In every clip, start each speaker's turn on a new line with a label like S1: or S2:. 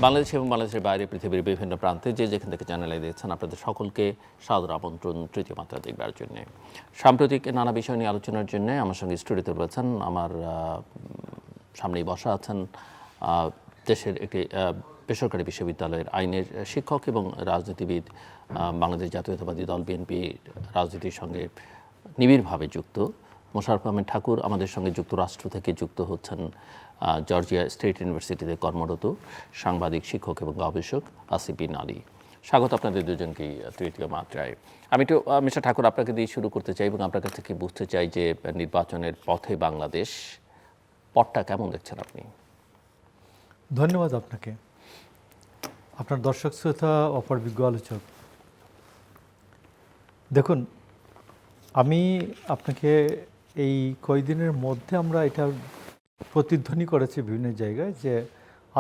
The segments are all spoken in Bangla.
S1: বাংলাদেশ এবং বাংলাদেশের বাইরে পৃথিবীর বিভিন্ন প্রান্তে যে যেখান থেকে চ্যানেলে দেখছেন আপনাদের সকলকে সাদর আমন্ত্রণ তৃতীয় মাত্রা দেখবার জন্য। সাম্প্রতিক নানা বিষয় নিয়ে আলোচনার জন্য আমার সঙ্গে স্টুডিওতে রয়েছেন, আমার সামনেই বসা আছেন দেশের একটি বেসরকারি বিশ্ববিদ্যালয়ের আইনের শিক্ষক এবং রাজনীতিবিদ, বাংলাদেশ জাতীয়তাবাদী দল বিএনপি রাজনীতির সঙ্গে নিবিড়ভাবে যুক্ত মোশাররফ আহমেদ ঠাকুর। আমাদের সঙ্গে যুক্তরাষ্ট্র থেকে যুক্ত হচ্ছেন জর্জিয়া স্টেট ইউনিভার্সিটিতে কর্মরত সাংবাদিক, শিক্ষক এবং গবেষক আসিফ বিন আলী। স্বাগত আপনাদের দুজনকেই তৃতীয় মাত্রায়। আমি একটু মিস্টার ঠাকুর আপনাকে দিয়ে শুরু করতে চাই এবং আপনার কাছ থেকে বুঝতে চাই যে নির্বাচনের পথে বাংলাদেশ পথটা কেমন দেখছেন আপনি?
S2: ধন্যবাদ আপনাকে, আপনার দর্শক শ্রোতা, অপর বিজ্ঞ আলোচক। দেখুন, আমি আপনাকে এই কয়েকদিনের মধ্যে আমরা এটা প্রতিধ্বনি করেছি বিভিন্ন জায়গায় যে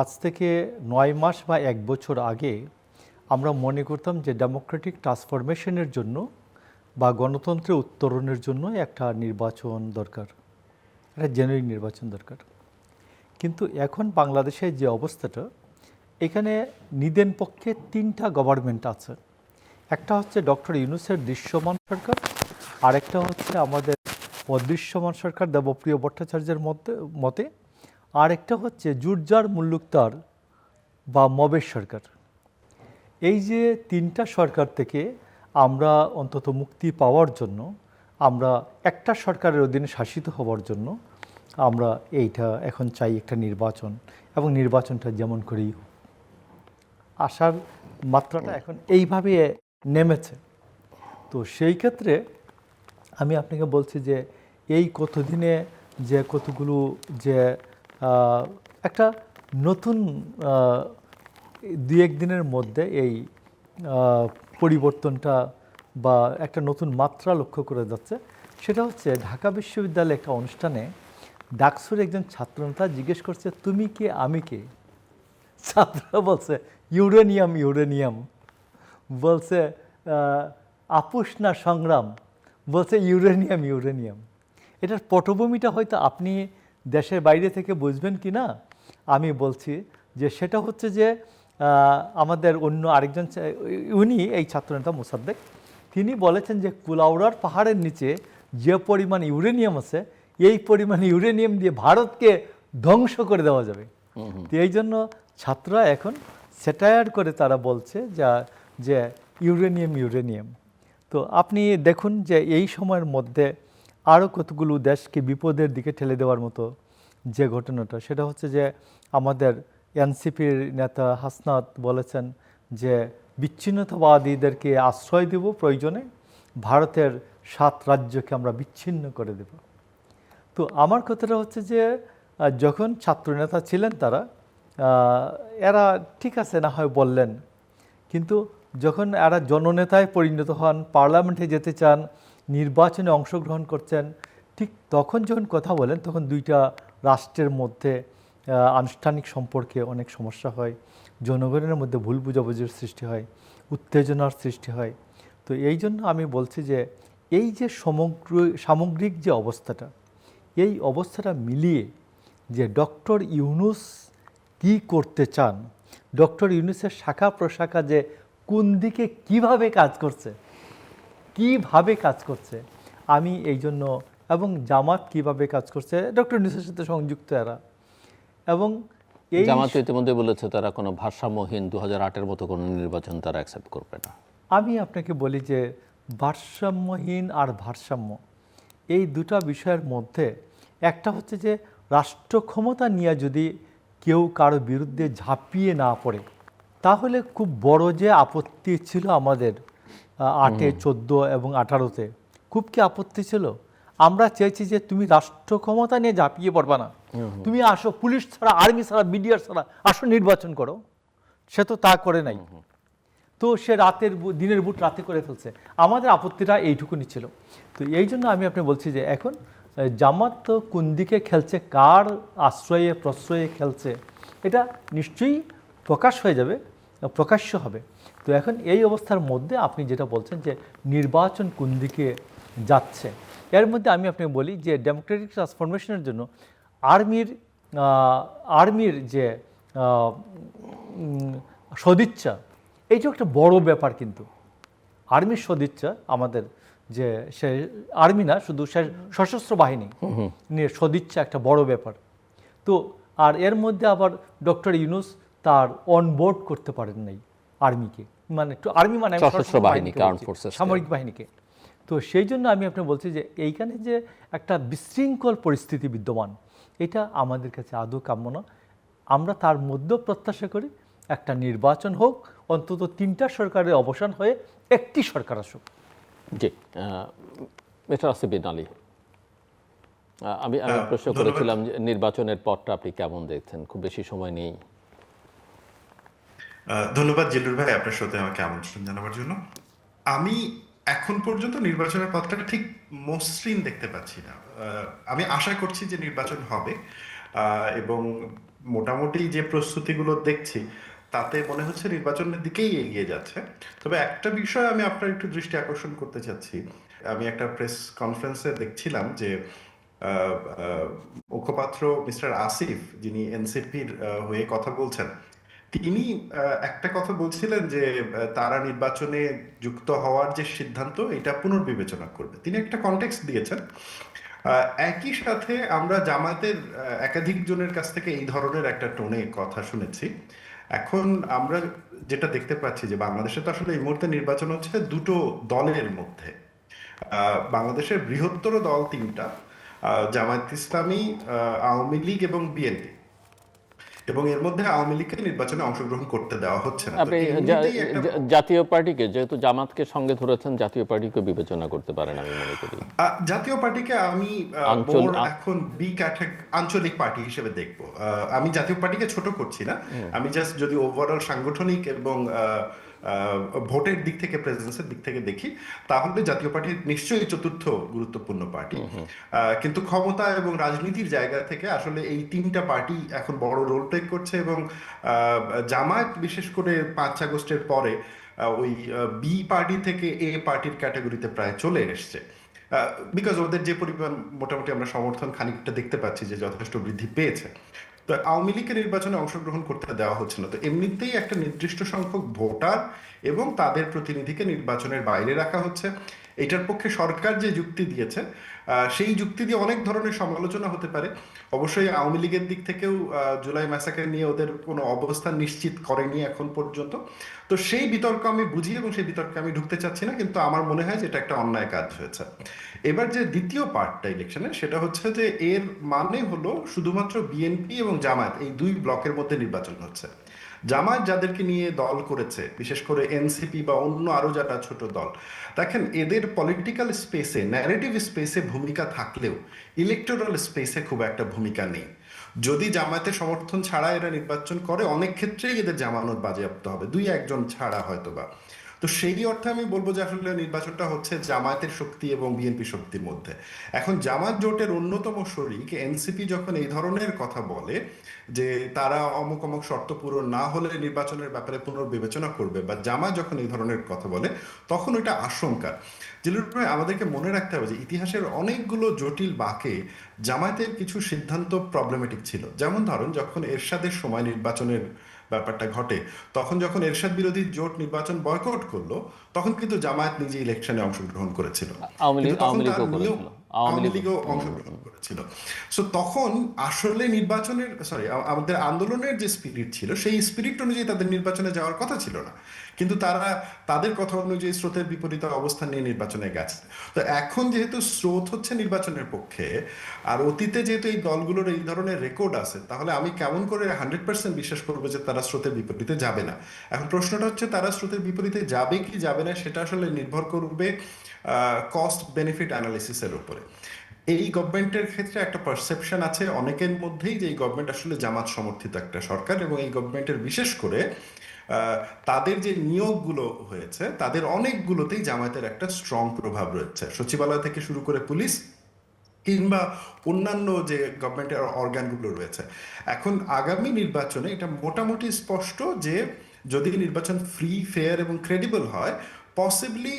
S2: আজ থেকে 9 মাস বা 1 বছর আগে আমরা মনে করতাম যে ডেমোক্রেটিক ট্রান্সফরমেশনের জন্য বা গণতন্ত্রের উত্তরণের জন্য একটা নির্বাচন দরকার, একটা জেনুইন নির্বাচন দরকার। কিন্তু এখন বাংলাদেশের যে অবস্থাটা, এখানে নিদেন পক্ষে 3টা গভর্নমেন্ট আছে। একটা হচ্ছে ডক্টর ইউনূসের দৃশ্যমান সরকার, আরেকটা হচ্ছে আমাদের অদৃশ্যমান সরকার দেবপ্রিয় ভট্টাচার্যের মতে, আরেকটা হচ্ছে জুরজার মুল্লুকতার বা মবের সরকার। এই যে 3টা সরকার থেকে আমরা অন্তত মুক্তি পাওয়ার জন্য, আমরা একটা সরকারের অধীনে শাসিত হওয়ার জন্য আমরা এইটা এখন চাই একটা নির্বাচন, এবং নির্বাচনটা যেমন করেই আসার মাত্রাটা এখন এইভাবে নেমেছে। তো সেই ক্ষেত্রে আমি আপনাকে বলছি যে এই কতদিনে যে কতগুলো যে একটা নতুন 2-1 দিনের মধ্যে এই পরিবর্তনটা বা একটা নতুন মাত্রা লক্ষ্য করে যাচ্ছে। সেটা হচ্ছে ঢাকা বিশ্ববিদ্যালয়ে একটা অনুষ্ঠানে ডাকসুর একজন ছাত্রনেতা জিজ্ঞেস করছে, তুমি কে আমি কে? ছাত্ররা বলছে ইউরেনিয়াম ইউরেনিয়াম, বলছে আপোষ না সংগ্রাম, বলছে ইউরেনিয়াম ইউরেনিয়াম। এটার পটভূমিটা হয়তো আপনি দেশের বাইরে থেকে বুঝবেন কি না আমি বলছি যে সেটা হচ্ছে যে আমাদের অন্য আরেকজন, উনি এই ছাত্রনেতা মোসাদ্দেক, তিনি বলেছেন যে কুলাউড়ার পাহাড়ের নিচে যে পরিমাণ ইউরেনিয়াম আছে, এই পরিমাণ ইউরেনিয়াম দিয়ে ভারতকে ধ্বংস করে দেওয়া যাবে। তো এই জন্য ছাত্ররা এখন স্যাটায়ার করে তারা বলছে যে ইউরেনিয়াম ইউরেনিয়াম। তো আপনি দেখুন যে এই সময়ের মধ্যে আরও কতগুলো দেশকে বিপদের দিকে ঠেলে দেওয়ার মতো যে ঘটনাটা, সেটা হচ্ছে যে আমাদের এনসিপির নেতা হাসনাত বলেছেন যে বিচ্ছিন্নতাবাদীদেরকে আশ্রয় দেব, প্রয়োজনে ভারতের 7 রাজ্যকে আমরা বিচ্ছিন্ন করে দেব। তো আমার কথাটা হচ্ছে যে যখন ছাত্রনেতা ছিলেন তারা, এরা ঠিক আছে না হয় বললেন, কিন্তু যখন এরা জননেতায় পরিণত হন, পার্লামেন্টে যেতে চান, নির্বাচনে অংশগ্রহণ করছেন, ঠিক তখন যখন কথা বলেন তখন 2টা রাষ্ট্রের মধ্যে আনুষ্ঠানিক সম্পর্কে অনেক সমস্যা হয়, জনগণের মধ্যে ভুল বুঝাবুঝির সৃষ্টি হয়, উত্তেজনার সৃষ্টি হয়। তো এই জন্য আমি বলছি যে এই যে সামগ্রিক যে অবস্থাটা, এই অবস্থাটা মিলিয়ে যে ডক্টর ইউনূস কি করতে চান, ডক্টর ইউনূসের শাখা প্রশাখা যে কোন দিকে কিভাবে কাজ করছে, আমি এই জন্য, এবং জামাত কিভাবে কাজ করছে, ডক্টর ইউনূসের সাথে সংযুক্ত এরা, এবং এই
S1: জামাত ইতিমধ্যে বলেছে তারা কোনো ভারসাম্যহীন 2008-এর মতো কোনো নির্বাচন তারা অ্যাকসেপ্ট করবে না।
S2: আমি আপনাকে বলি যে ভারসাম্যহীন আর ভারসাম্য, এই 2টা বিষয়ের মধ্যে একটা হচ্ছে যে রাষ্ট্র ক্ষমতা নিয়ে যদি কেউ কারো বিরুদ্ধে ঝাঁপিয়ে না পড়ে, তাহলে খুব বড় যে আপত্তি ছিল আমাদের 8-এ, 14 এবং 18-তে, খুব কি আপত্তি ছিল? আমরা চেয়েছি যে তুমি রাষ্ট্র ক্ষমতা নিয়ে ঝাঁপিয়ে পড়বা না, তুমি আসো, পুলিশ ছাড়া, আর্মি ছাড়া, বিডিআর ছাড়া আসো, নির্বাচন করো। সে তো তা করে নাই। তো সে দিনের বুট রাতে করে ফেলছে। আমাদের আপত্তিটা এইটুকুনি ছিল। তো এই জন্য আমি আপনি বলছি যে এখন জামাত তো কোন দিকে খেলছে, কার আশ্রয়ে প্রশ্রয়ে খেলছে, এটা নিশ্চয়ই প্রকাশ হয়ে যাবে, প্রকাশ্য হবে। তো এখন এই অবস্থার মধ্যে আপনি যেটা বলছেন যে নির্বাচন কোন দিকে যাচ্ছে, এর মধ্যে আমি আপনাকে বলি যে ডেমোক্রেটিক ট্রান্সফরমেশনের জন্য আর্মির যে সদিচ্ছা, এইটাও একটা বড় ব্যাপার কিন্তু। আর্মির সদিচ্ছা আমাদের যে সে আর্মি না, শুধু সশস্ত্র বাহিনী নিয়ে সদিচ্ছা একটা বড় ব্যাপার। তো আর এর মধ্যে আবার ডক্টর ইউনূস তার অনবোর্ড করতে পারেন নাই আর্মিকে, মানে আর্মি মানে আমি
S1: সশস্ত্র বাহিনীকে, আর্মড ফোর্সেস,
S2: সামরিক বাহিনীকে। তো সেই জন্য আমি আপনাকে বলছি যে এইখানে যে একটা বিশৃঙ্খল পরিস্থিতি বিদ্যমান, এটা আমাদের কাছে আদৌ কাম্য না। আমরা তার মধ্যেও প্রত্যাশা করি একটা নির্বাচন হোক, অন্তত 3টা সরকারের অবসান হয়ে একটি সরকার আসুক।
S1: জি, মিস্টার আসিফ বিন আলী, আমি প্রশ্ন করেছিলাম যে নির্বাচনের পথটা আপনি কেমন দেখছেন? খুব বেশি সময় নেই।
S3: ধন্যবাদ জিল্লুর ভাই আপনার সাথে আমাকে আমন্ত্রণ জানাবার জন্য। আমি এখন পর্যন্ত নির্বাচনের পথটা ঠিক মসৃণ দেখতে পাচ্ছি না। আমি আশা করছি যে নির্বাচন হবে, এবং মোটামুটি যে প্রস্তুতিগুলো দেখছি তাতে মনে হচ্ছে নির্বাচনের দিকেই এগিয়ে যাচ্ছে। তবে একটা বিষয় আমি আপনার একটু দৃষ্টি আকর্ষণ করতে চাচ্ছি। আমি একটা প্রেস কনফারেন্সে দেখছিলাম যে মুখপাত্র মিস্টার আসিফ, যিনি এনসিপির হয়ে কথা বলছেন, তিনি একটা কথা বলছিলেন যে তারা নির্বাচনে যুক্ত হওয়ার যে সিদ্ধান্ত এটা পুনর্বিবেচনা করবে। তিনি একটা কনটেক্সট দিয়েছেন। একই সাথে আমরা জামায়াতের একাধিক জনের কাছ থেকে এই ধরনের একটা টোনে কথা শুনেছি। এখন আমরা যেটা দেখতে পাচ্ছি যে বাংলাদেশে তো আসলে এই মুহূর্তে নির্বাচন হচ্ছে দুটো দলের মধ্যে। বাংলাদেশের বৃহত্তর দল 3টা, জামায়াত ইসলামী, আওয়ামী লীগ এবং বিএনপি, এবং এর মধ্যে আওয়ামী লীগকে নির্বাচনে অংশগ্রহণ করতে দেওয়া হচ্ছে না।
S1: আপনি জাতীয় পার্টিকে, যেহেতু জামাতকে সঙ্গে ধরেছেন, জাতীয় পার্টিকে বিবেচনা করতে পারেন আমি মনে করি।
S3: জাতীয় পার্টিকে আমি এখন আঞ্চলিক পার্টি হিসেবে দেখবো। আমি জাতীয় পার্টিকে ছোট করছি না, আমি জাস্ট যদি ওভারঅল সাংগঠনিক এবং ভোটের দিক থেকে, প্রেজেন্সের দিক থেকে দেখি, তাহলে জাতীয় পার্টি নিশ্চয়ই চতুর্থ গুরুত্বপূর্ণ পার্টি। কিন্তু ক্ষমতা এবং রাজনীতির জায়গা থেকে আসলে এই 3টা পার্টি এখন বড় রোল প্লে করছে, এবং জামায়াত বিশেষ করে 5 আগস্টের পরে ওই বি পার্টি থেকে এ পার্টির ক্যাটাগরিতে প্রায় চলে এসছে। বিকজ ওদের যে পরিমাণ মোটামুটি আমরা সমর্থন খানিকটা দেখতে পাচ্ছি যে যথেষ্ট বৃদ্ধি পেয়েছে। তো আওয়ামী লীগের নির্বাচনে অংশগ্রহণ করতে দেওয়া হচ্ছে না। তো এমনিতেই একটা নির্দিষ্ট সংখ্যক ভোটার এবং তাদের প্রতিনিধিকে নির্বাচনের বাইরে রাখা হচ্ছে। এটার পক্ষে সরকার যে যুক্তি দিয়েছে, সেই যুক্তি দিয়ে অনেক ধরনের সমালোচনা হতে পারে। অবশ্যই আওয়ামী লীগের দিক থেকেও জুলাই ম্যাসাকার নিয়ে ওদের কোনো অবস্থান নিশ্চিত করেনি এখন পর্যন্ত। তো সেই বিতর্ক আমি বুঝি এবং সেই বিতর্কে আমি ঢুকতে চাচ্ছি না, কিন্তু আমার মনে হয় যে এটা একটা অন্যায় কাজ হয়েছে। এবার যে দ্বিতীয় পার্টটা ইলেকশনে, সেটা হচ্ছে যে এর মানে হলো শুধুমাত্র বিএনপি এবং জামায়াত এই 2 ব্লকের মধ্যে নির্বাচন হচ্ছে। জামায়াত যাদেরকে নিয়ে দল করেছে, বিশেষ করে এনসিপি বা অন্য আরো যারা ছোট দল, দেখেন এদের পলিটিক্যাল স্পেসে, ন্যারেটিভ স্পেসে ভূমিকা থাকলেও ইলেকটোরাল স্পেসে খুব একটা ভূমিকা নেই। যদি জামায়াতের সমর্থন ছাড়া এরা নির্বাচন করে, অনেক ক্ষেত্রেই এদের জামানত বাজেয়াপ্ত হবে, 2-1 ছাড়া হয়তোবা। তো সেই অর্থে আমি বলবো যে আসলে নির্বাচনটা হচ্ছে জামায়াতের শক্তি এবং বিএনপি শক্তির মধ্যে। এখন জামায়াত জোটের অন্যতম শরিক এনসিপি যখন এই ধরনের কথা বলে যে তারা অমুক অমুক শর্ত পূরণ না হলে নির্বাচনের ব্যাপারে পুনর্বিবেচনা করবে, বা জামায়াত যখন এই ধরনের কথা বলে, তখন ওইটা আশঙ্কা। জিল্লুর ভাই, আমাদেরকে মনে রাখতে হবে যে ইতিহাসের অনেকগুলো জটিল বাঁকে জামায়াতের কিছু সিদ্ধান্ত প্রবলেমেটিক ছিল। যেমন ধরুন, যখন এরশাদের সময় নির্বাচনের ব্যাপারটা ঘটে, তখন যখন এরশাদ বিরোধী জোট নির্বাচন বয়কট করলো, তখন কিন্তু জামায়াত নিজে ইলেকশনে অংশগ্রহণ করেছিল, আওয়ামী লীগও অংশগ্রহণ করেছিল। সো তখন আসলে নির্বাচনের আমাদের আন্দোলনের যে স্পিরিট ছিল, সেই স্পিরিট অনুযায়ী তাদের নির্বাচনে যাওয়ার কথা ছিল না, কিন্তু তারা তাদের কথা অনুযায়ী স্রোতের বিপরীত অবস্থান নিয়ে নির্বাচনে গেছে। তো এখন যেহেতু স্রোত হচ্ছে নির্বাচনের পক্ষে, আর অতীতে যেহেতু এই দলগুলোর এই ধরনের রেকর্ড আছে, তাহলে আমি কেমন করে 100% বিশ্বাস করবো যে তারা স্রোতের বিপরীতে যাবে না? এখন প্রশ্নটা হচ্ছে, তারা স্রোতের বিপরীতে যাবে কি যাবে না, সেটা আসলে নির্ভর করবে কস্ট বেনিফিট অ্যানালিসিসের উপরে। এই গভর্নমেন্টের ক্ষেত্রে একটা পারসেপশন আছে অনেকের মধ্যেই যে এই গভর্নমেন্ট আসলে জামাত সমর্থিত একটা সরকার, এবং এই গভর্নমেন্টের বিশেষ করে তাদের যে নিয়োগগুলো হয়েছে তাদের অনেকগুলোতেই জামায়াতের একটা স্ট্রং প্রভাব রয়েছে, সচিবালয় থেকে শুরু করে পুলিশ কিংবা অন্যান্য যে গভর্নমেন্টের অর্গানগুলো রয়েছে। এখন আগামী নির্বাচনে এটা মোটামুটি স্পষ্ট যে যদি নির্বাচন ফ্রি, ফেয়ার এবং ক্রেডিবল হয়, পসিবলি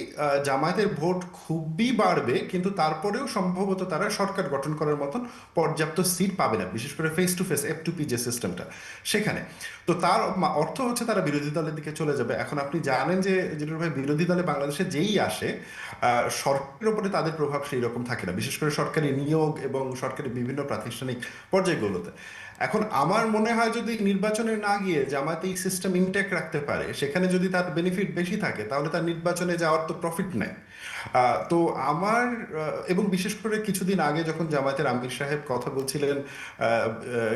S3: জামায়াতের ভোট খুবই বাড়বে, কিন্তু তারপরেও সম্ভবত তারা সরকার গঠন করার মতন পর্যাপ্ত সিট পাবে না, বিশেষ করে ফেস টু ফেস F2P যে সিস্টেমটা সেখানে। তো তার অর্থ হচ্ছে তারা বিরোধী দলের দিকে চলে যাবে। এখন আপনি জানেন যে জিলুর ভাই, বিরোধী দলে বাংলাদেশে যেই আসে সরকারের উপরে তাদের প্রভাব সেই রকম থাকে না, বিশেষ করে সরকারি নিয়োগ এবং সরকারি বিভিন্ন প্রাতিষ্ঠানিক পর্যায়গুলোতে। এখন আমার মনে হয় যদি নির্বাচনে না গিয়ে জামায়াত এই সিস্টেম ইনটেক রাখতে পারে, সেখানে যদি তার বেনিফিট বেশি থাকে, তাহলে তার নির্বাচনে যাওয়ার তো প্রফিট নেই। তো আমার এবং বিশেষ করে কিছুদিন আগে যখন জামায়াতের আমির সাহেব কথা বলছিলেন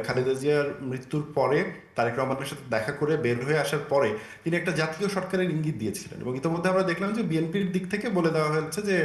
S3: খালেদা জিয়ার মৃত্যুর পরে, তারেক রহমানের সাথে দেখা করে বের হয়ে আসার পরে তিনি একটা জাতীয় সরকারের ইঙ্গিত দিয়েছিলেন, এবং ইতিমধ্যে আমরা দেখলাম যে বিএনপির দিক থেকে বলে দেওয়া হয়েছে যে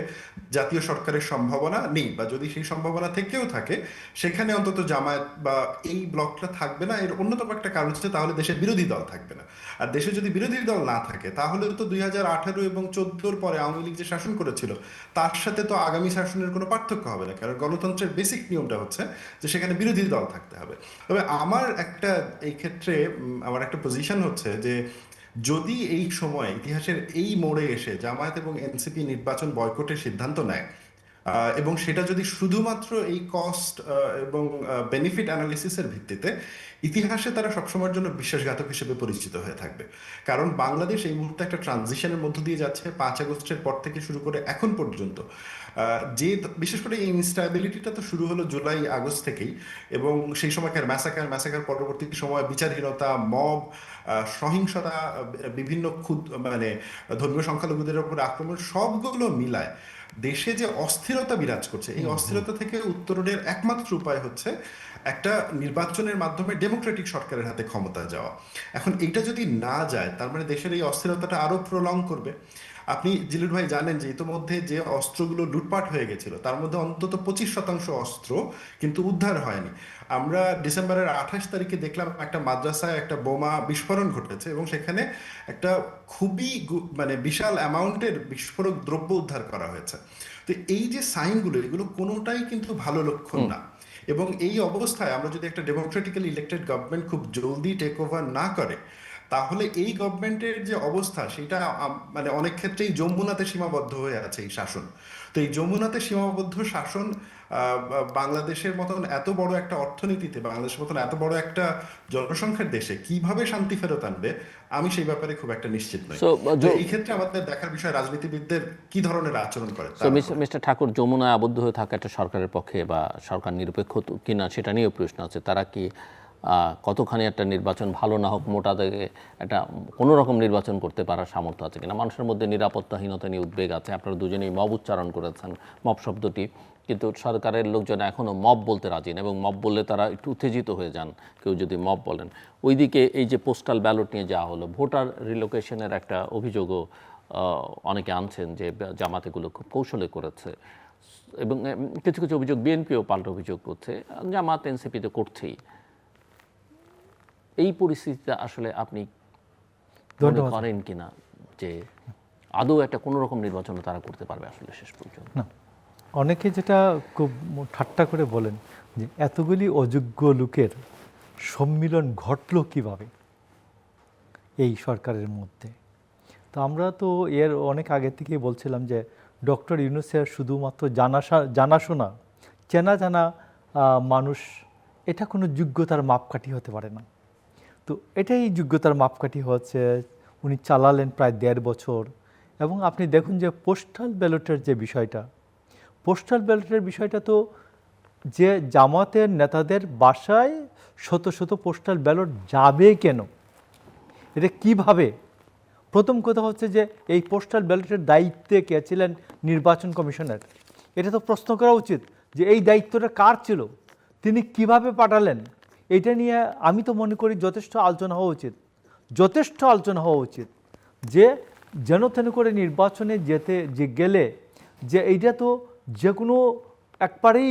S3: জাতীয় সরকারের সম্ভাবনা নেই, বা যদি সেই সম্ভাবনা থেকেও থাকে সেখানে অন্তত জামায়াত বা এই ব্লকটা থাকবে না। এর অন্যতম একটা কারণ হচ্ছে তাহলে দেশে বিরোধী দল থাকবে না। আর দেশে যদি বিরোধী দল না থাকে, তাহলে তো 2018 এবং 2014 পরে আওয়ামী লীগ যে শাসন করেছিল তার সাথে তো আগামী শাসনের কোনো পার্থক্য হবে না, কারণ গণতন্ত্রের বেসিক নিয়মটা হচ্ছে যে সেখানে বিরোধী দল থাকতে হবে। তবে আমার একটা এই ক্ষেত্রে আমার একটা পজিশন হচ্ছে যে যদি এই সময় ইতিহাসের এই মোড়ে এসে জামায়াত এবং এনসিপি নির্বাচন বয়কটের সিদ্ধান্ত নেয়, এবং সেটা যদি শুধুমাত্র এই কস্ট এবং বেনিফিট অ্যানালিসিসের ভিত্তিতে, ইতিহাসে তারা সবসময়ের জন্য বিশ্বাসঘাতক হিসেবে পরিচিত হয়ে থাকবে। কারণ বাংলাদেশ এই মুহূর্তে একটা ট্রানজিশনের মধ্য দিয়ে যাচ্ছে। 5 আগস্টের পর থেকে শুরু করে এখন পর্যন্ত যে বিশেষ করে এই ইনস্ট্যাবিলিটিটা তো শুরু হলো জুলাই আগস্ট থেকেই, এবং সেই সময়কার ম্যাসাকার পরবর্তী সময় বিচারহীনতা, মব, সহিংসতা, বিভিন্ন মানে ধর্মীয় সংখ্যালঘুদের উপর আক্রমণ, সবগুলো মিলায় দেশে যে অস্থিরতা বিরাজ করছে, এই অস্থিরতা থেকে উত্তরণের একমাত্র উপায় হচ্ছে একটা নির্বাচনের মাধ্যমে ডেমোক্রেটিক সরকারের হাতে ক্ষমতা যাওয়া। এখন এটা যদি না যায়, তার মানে দেশের এই অস্থিরতাটা আরো প্রলং করবে। আপনি জিলুর ভাই জানেন যে ইতোমধ্যে যে অস্ত্রগুলো লুটপাট হয়ে গেছিল তার মধ্যে অন্তত 25% অস্ত্র কিন্তু উদ্ধার হয়নি। আমরা ডিসেম্বরের 28 তারিখে দেখলাম একটা মাদ্রাসায় একটা বোমা বিস্ফোরণ ঘটেছে, এবং সেখানে একটা খুবই মানে বিশাল অ্যামাউন্টের বিস্ফোরক দ্রব্য উদ্ধার করা হয়েছে। তো এই যে সাইনগুলো, এগুলো কোনোটাই কিন্তু ভালো লক্ষণ না। এবং এই অবস্থায় আমরা যদি একটা ডেমোক্রেটিক্যালি ইলেক্টেড গভর্নমেন্ট খুব জলদি টেক ওভার না করে, তাহলে এই গভর্নমেন্টের যে অবস্থা সেটা মানে অনেক ক্ষেত্রেই যমুনাতে সীমাবদ্ধ হয়ে আছে এই শাসন। তো এই যমুনাতে সীমাবদ্ধ শাসন বাংলাদেশের মতন এত বড় একটা অর্থনীতিতে, বাংলাদেশের মতন এত বড় একটা জনসংখ্যার দেশে কিভাবে শান্তি ফেরত আনবে, আমি সেই ব্যাপারে খুব একটা নিশ্চিত নই। তো এই ক্ষেত্রে আমাদের দেখার বিষয় রাজনীতিবিদদের কি ধরনের আচরণ করে।
S1: মিস্টার ঠাকুর, যমুনায় আবদ্ধ হয়ে থাকা একটা সরকারের পক্ষে বা সরকার নিরপেক্ষ কিনা সেটা নিয়েও প্রশ্ন আছে। তারা কি কতখানি একটা নির্বাচন ভালো না হোক মোটা দাগে একটা কোনো রকম নির্বাচন করতে পারার সামর্থ্য আছে কিনা? মানুষের মধ্যে নিরাপত্তাহীনতা নিয়ে উদ্বেগ আছে। আপনারা দুজনেই মব উচ্চারণ করেছেন, মব শব্দটি, কিন্তু সরকারের লোকজন এখনও মব বলতে রাজি না, এবং মব বললে তারা একটু উত্তেজিত হয়ে যান কেউ যদি মব বলেন। ওইদিকে এই যে পোস্টাল ব্যালট নিয়ে যাওয়া হলো, ভোটার রিলোকেশনের একটা অভিযোগও অনেকে আনছেন যে জামাত এগুলো খুব কৌশলে করেছে, এবং কিছু কিছু অভিযোগ বিএনপিও পাল্টা অভিযোগ করছে, জামাত এনসিপি তো করছেই। এই পরিস্থিতিতে আসলে আপনি মনে করেন কিনা যে আদৌ একটা কোনো রকম নির্বাচন তারা করতে পারবে আসলে শেষ পর্যন্ত?
S2: না, অনেকে যেটা খুব ঠাট্টা করে বলেন যে এতগুলি অযোগ্য লোকের সম্মিলন ঘটলো কিভাবে এই সরকারের মধ্যে। তো আমরা তো এর অনেক আগে থেকেই বলছিলাম যে ডক্টর ইউনূসের শুধুমাত্র জানাশোনা চেনা জানা মানুষ, এটা কোনো যোগ্যতার মাপকাঠি হতে পারে না। তো এটাই যোগ্যতার মাপকাঠি হচ্ছে উনি চালালেন প্রায় 1.5 বছর। এবং আপনি দেখুন যে পোস্টাল ব্যালটের যে বিষয়টা, পোস্টাল ব্যালটের বিষয়টা তো যে জামাতের নেতাদের বাসায় শত শত পোস্টাল ব্যালট যাবে কেন, এটা কিভাবে? প্রথম কথা হচ্ছে যে এই পোস্টাল ব্যালটের দায়িত্বে কে ছিলেন নির্বাচন কমিশনের, এটা তো প্রশ্ন করা উচিত যে এই দায়িত্বটা কার ছিল, তিনি কিভাবে পাঠালেন। এটা নিয়ে আমি তো মনে করি যথেষ্ট আলোচনা হওয়া উচিত যে যেন তেন করে নির্বাচনে গেলে যে এইটা তো যে কোনো একবারে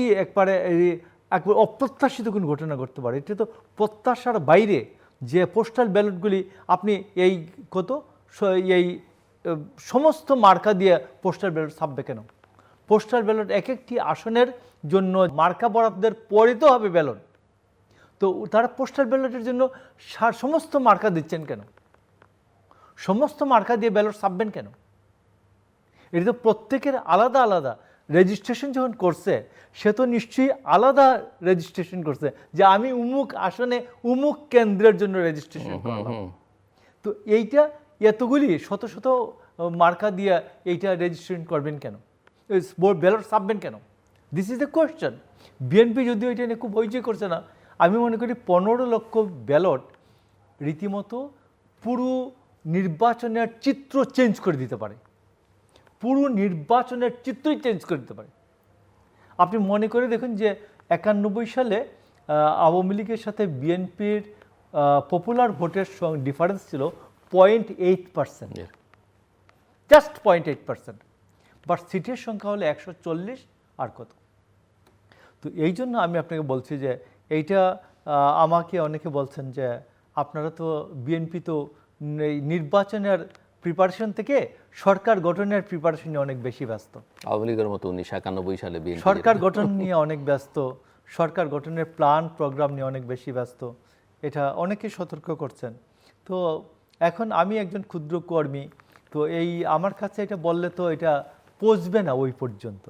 S2: অপ্রত্যাশিত কোনো ঘটনা ঘটতে পারে। এটা তো প্রত্যাশার বাইরে যে পোস্টাল ব্যালটগুলি আপনি এই সমস্ত মার্কা দিয়ে পোস্টাল ব্যালট ছাপবে কেন? পোস্টাল ব্যালট এক একটি আসনের জন্য মার্কা বরাদ্দের পরে তো হবে ব্যালট, তো তারা পোস্টাল ব্যালটের জন্য সমস্ত মার্কা দিচ্ছেন কেন? সমস্ত মার্কা দিয়ে ব্যালট ছাপবেন কেন? এটা তো প্রত্যেকের আলাদা আলাদা রেজিস্ট্রেশন যখন করছে, সে তো নিশ্চয়ই আলাদা রেজিস্ট্রেশন করছে যে আমি উমুক আসনে উমুক কেন্দ্রের জন্য রেজিস্ট্রেশন করলাম। তো এইটা এতগুলি শত শত মার্কা দিয়ে এইটা রেজিস্ট্রেশন করবেন কেন, ব্যালট ছাপবেন কেন? This is the question. BNP যদিও এটা নিয়ে খুব হইচই করছে না, আমি মনে করি 15 লক্ষ ব্যালট রীতিমতো পুরো নির্বাচনের চিত্র চেঞ্জ করে দিতে পারে, পুরো নির্বাচনের চিত্রই চেঞ্জ করে দিতে পারে। আপনি মনে করে দেখুন যে 91 সালে আওয়ামী লীগের সাথে বিএনপির পপুলার ভোটের ডিফারেন্স ছিল 0.8%, জাস্ট 0.8%, বাট সিটের সংখ্যা হলো 140 আর কত। তো এই জন্য আমি আপনাকে বলছি যে এইটা আমাকে অনেকে বলছেন যে আপনারা তো বিএনপি তো নির্বাচনের প্রিপারেশন থেকে সরকার গঠনের প্রিপারেশন নিয়ে অনেক বেশি ব্যস্ত।
S1: আওয়ামী লীগের মতো 1991 সালে বিএনপি
S2: সরকার গঠন নিয়ে অনেক ব্যস্ত, সরকার গঠনের প্ল্যান প্রোগ্রাম নিয়ে অনেক বেশি ব্যস্ত, এটা অনেকে সতর্ক করছেন। তো এখন আমি একজন ক্ষুদ্র কর্মী, তো এই আমার কাছে এটা বললে তো এটা পৌঁছবে না ওই পর্যন্ত।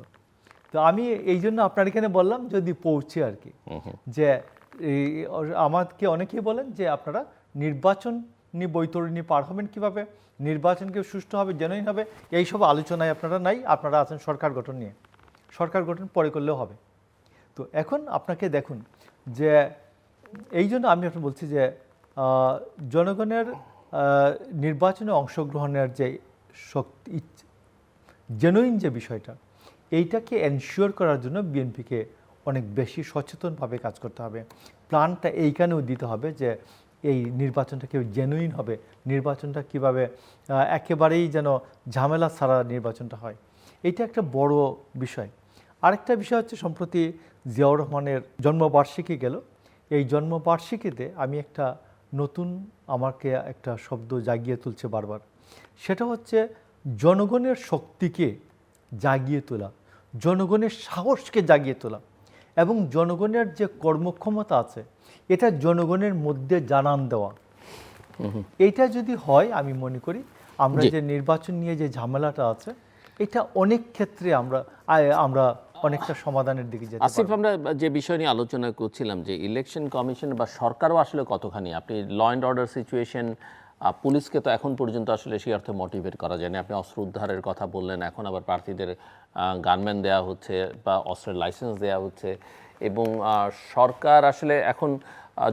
S2: তো আমি এই জন্য আপনার এখানে বললাম যদি পৌঁছে আর কি, যে আমাকে অনেকেই বলেন যে আপনারা নির্বাচনী বৈতরণী পার হবেন কীভাবে, নির্বাচনকে সুষ্ঠু হবে, জেনুইন হবে, এইসব আলোচনায় আপনারা নাই, আপনারা আছেন সরকার গঠন নিয়ে। সরকার গঠন পরে করলেও হবে। তো এখন আপনাকে দেখুন যে এই জন্য আমি আপনাকে বলছি যে জনগণের নির্বাচনে অংশগ্রহণের যে শক্তি, জেনুইন যে বিষয়টা, এইটাকে এনশিওর করার জন্য বিএনপিকে অনেক বেশি সচেতনভাবে কাজ করতে হবে। প্ল্যানটা এইখানেও দিতে হবে যে এই নির্বাচনটা কেউ জেনুইন হবে, নির্বাচনটা কিভাবে একেবারেই যেন ঝামেলা ছাড়া নির্বাচনটা হয়, এইটা একটা বড় বিষয়। আরেকটা বিষয় হচ্ছে সম্প্রতি জিয়াউর রহমানের জন্মবার্ষিকী গেল, এই জন্মবার্ষিকীতে আমি একটা নতুন আমাকে একটা শব্দ জাগিয়ে তুলছে বারবার, সেটা হচ্ছে জনগণের শক্তিকে জাগিয়ে তোলা, জনগণের সাহসকে জাগিয়ে তোলা, এবং জনগণের যে কর্মক্ষমতা আছে এটা জনগণের মধ্যে জানান দেওয়া। এইটা যদি হয় আমি মনে করি আমরা যে নির্বাচন নিয়ে যে ঝামেলাটা আছে এটা অনেক ক্ষেত্রে আমরা অনেকটা সমাধানের দিকে যেতে পারব।
S1: আসিফ, আমরা যে বিষয় নিয়ে আলোচনা করছিলাম যে ইলেকশন কমিশন বা সরকারও আসলে কতখানি, আপনি ল অ্যান্ড অর্ডার সিচুয়েশন, পুলিশকে তো এখন পর্যন্ত আসলে সেই অর্থে মোটিভেট করা যায়নি। আপনি অস্ত্র উদ্ধারের কথা বললেন, এখন আবার প্রার্থীদের গানম্যান দেওয়া হচ্ছে বা অস্ত্রের লাইসেন্স দেওয়া হচ্ছে, এবং সরকার আসলে এখন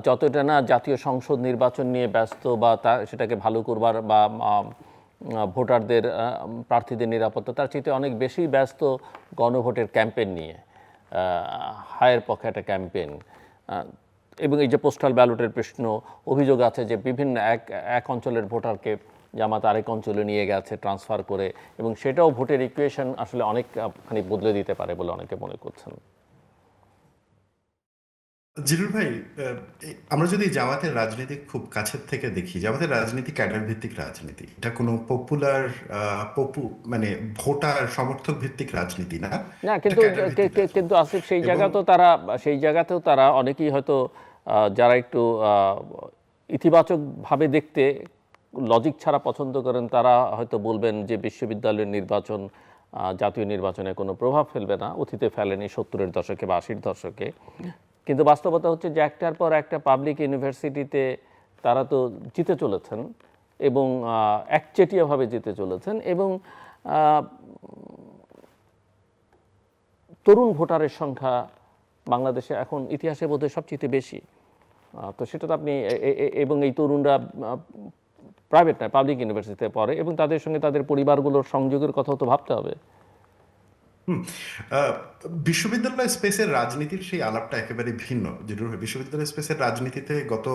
S1: যতটা না জাতীয় সংসদ নির্বাচন নিয়ে ব্যস্ত বা সেটাকে ভালো করবার বা ভোটারদের প্রার্থীদের নিরাপত্তা, তার চেয়ে অনেক বেশি ব্যস্ত গণভোটের ক্যাম্পেইন নিয়ে, হায়ের পক্ষে একটা ক্যাম্পেইন। এবং এই যে পোস্টাল ব্যালটের প্রশ্ন, অভিযোগ আছে যে বিভিন্ন এক অঞ্চলের ভোটারকে জামাত আরেক অঞ্চলে নিয়ে গেছে ট্রান্সফার করে, এবং সেটাও ভোটের ইকুয়েশন আসলে অনেকখানি বদলে দিতে পারে বলে অনেকে মনে করছেন।
S3: জিলুর ভাই, আমরা যদি জামাতের রাজনীতি খুব কাছের থেকে দেখি, জামাতের রাজনীতি ক্যাডার ভিত্তিক রাজনীতি, এটা কোনো পপুলার মানে ভোটার সমর্থক ভিত্তিক রাজনীতি না।
S1: না, কিন্তু আসিফ সেই জায়গাতেও তারা অনেকেই হয়তো যারা একটু ইতিবাচকভাবে দেখতে লজিক ছাড়া পছন্দ করেন, তারা হয়তো বলবেন যে বিশ্ববিদ্যালয়ের নির্বাচন জাতীয় নির্বাচনে কোনো প্রভাব ফেলবে না, অতীতে ফেলেনি 70-এর দশকে বা 80-র দশকে। কিন্তু বাস্তবতা হচ্ছে যে একটার পর একটা পাবলিক ইউনিভার্সিটিতে তারা তো জিতে চলেছেন, এবং একচেটিয়াভাবে জিতে চলেছেন, এবং তরুণ ভোটারের সংখ্যা বাংলাদেশে এখন ইতিহাসে বোধহয় সবচেয়ে বেশি। তো সেটা তো আপনি, এবং এই তরুণরা প্রাইভেট নয় পাবলিক ইউনিভার্সিটিতে পড়ে, এবং তাদের সঙ্গে তাদের পরিবারগুলোর সংযোগের কথাও তো ভাবতে হবে।
S3: বিশ্ববিদ্যালয় স্পেসের রাজনীতির সেই আলাপটা একেবারে ভিন্ন। বিশ্ববিদ্যালয় স্পেসের রাজনীতিতে গত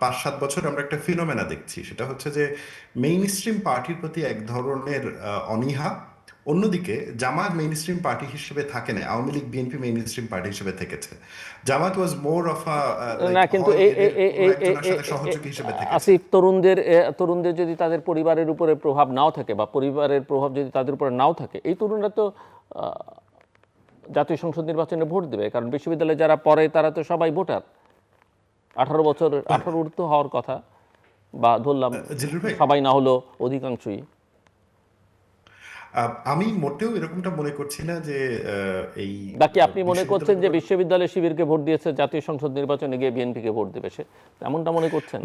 S3: 5-7 বছর আমরা একটা ফিনোমেনা দেখছি, সেটা হচ্ছে যে মেইন স্ট্রিম পার্টির প্রতি এক ধরনের অনীহা, অন্যদিকে জামাত মেইন স্ট্রিম পার্টি হিসেবে থাকে না, Awami League BNP main stream party হিসেবে থেকেছে, জামাত ওয়াজ মোর অফ আ
S1: না, কিন্তু
S3: সহযোগী হিসেবে থেকেছে।
S1: আসিফ, তরুণদের যদি তাদের পরিবারের উপরে প্রভাব নাও থাকে বা পরিবারের প্রভাব যদি তাদের উপরে নাও থাকে, এই তরুণরা তো জাতীয় সংসদ নির্বাচনে ভোট দেবে, কারণ বিশ্ববিদ্যালয়ে যারা পড়ে তারা তো সবাই ভোটার, 18 ঊর্ধ্ব হওয়ার কথা, বা ধরলাম সবাই না হলো অধিকাংশই।
S3: আমি মোটেও এরকমটা মনে করছি না যে এই
S1: বাকি আপনি মনে করছেন যে
S3: বিশ্ববিদ্যালয়গুলোর
S1: বিশ্ববিদ্যালয় শিবিরকে ভোট দিয়েছে, জাতীয় সংসদ নির্বাচনে গিয়ে বিএনপিকে ভোট দেবে সে, এমনটা মনে করছেন?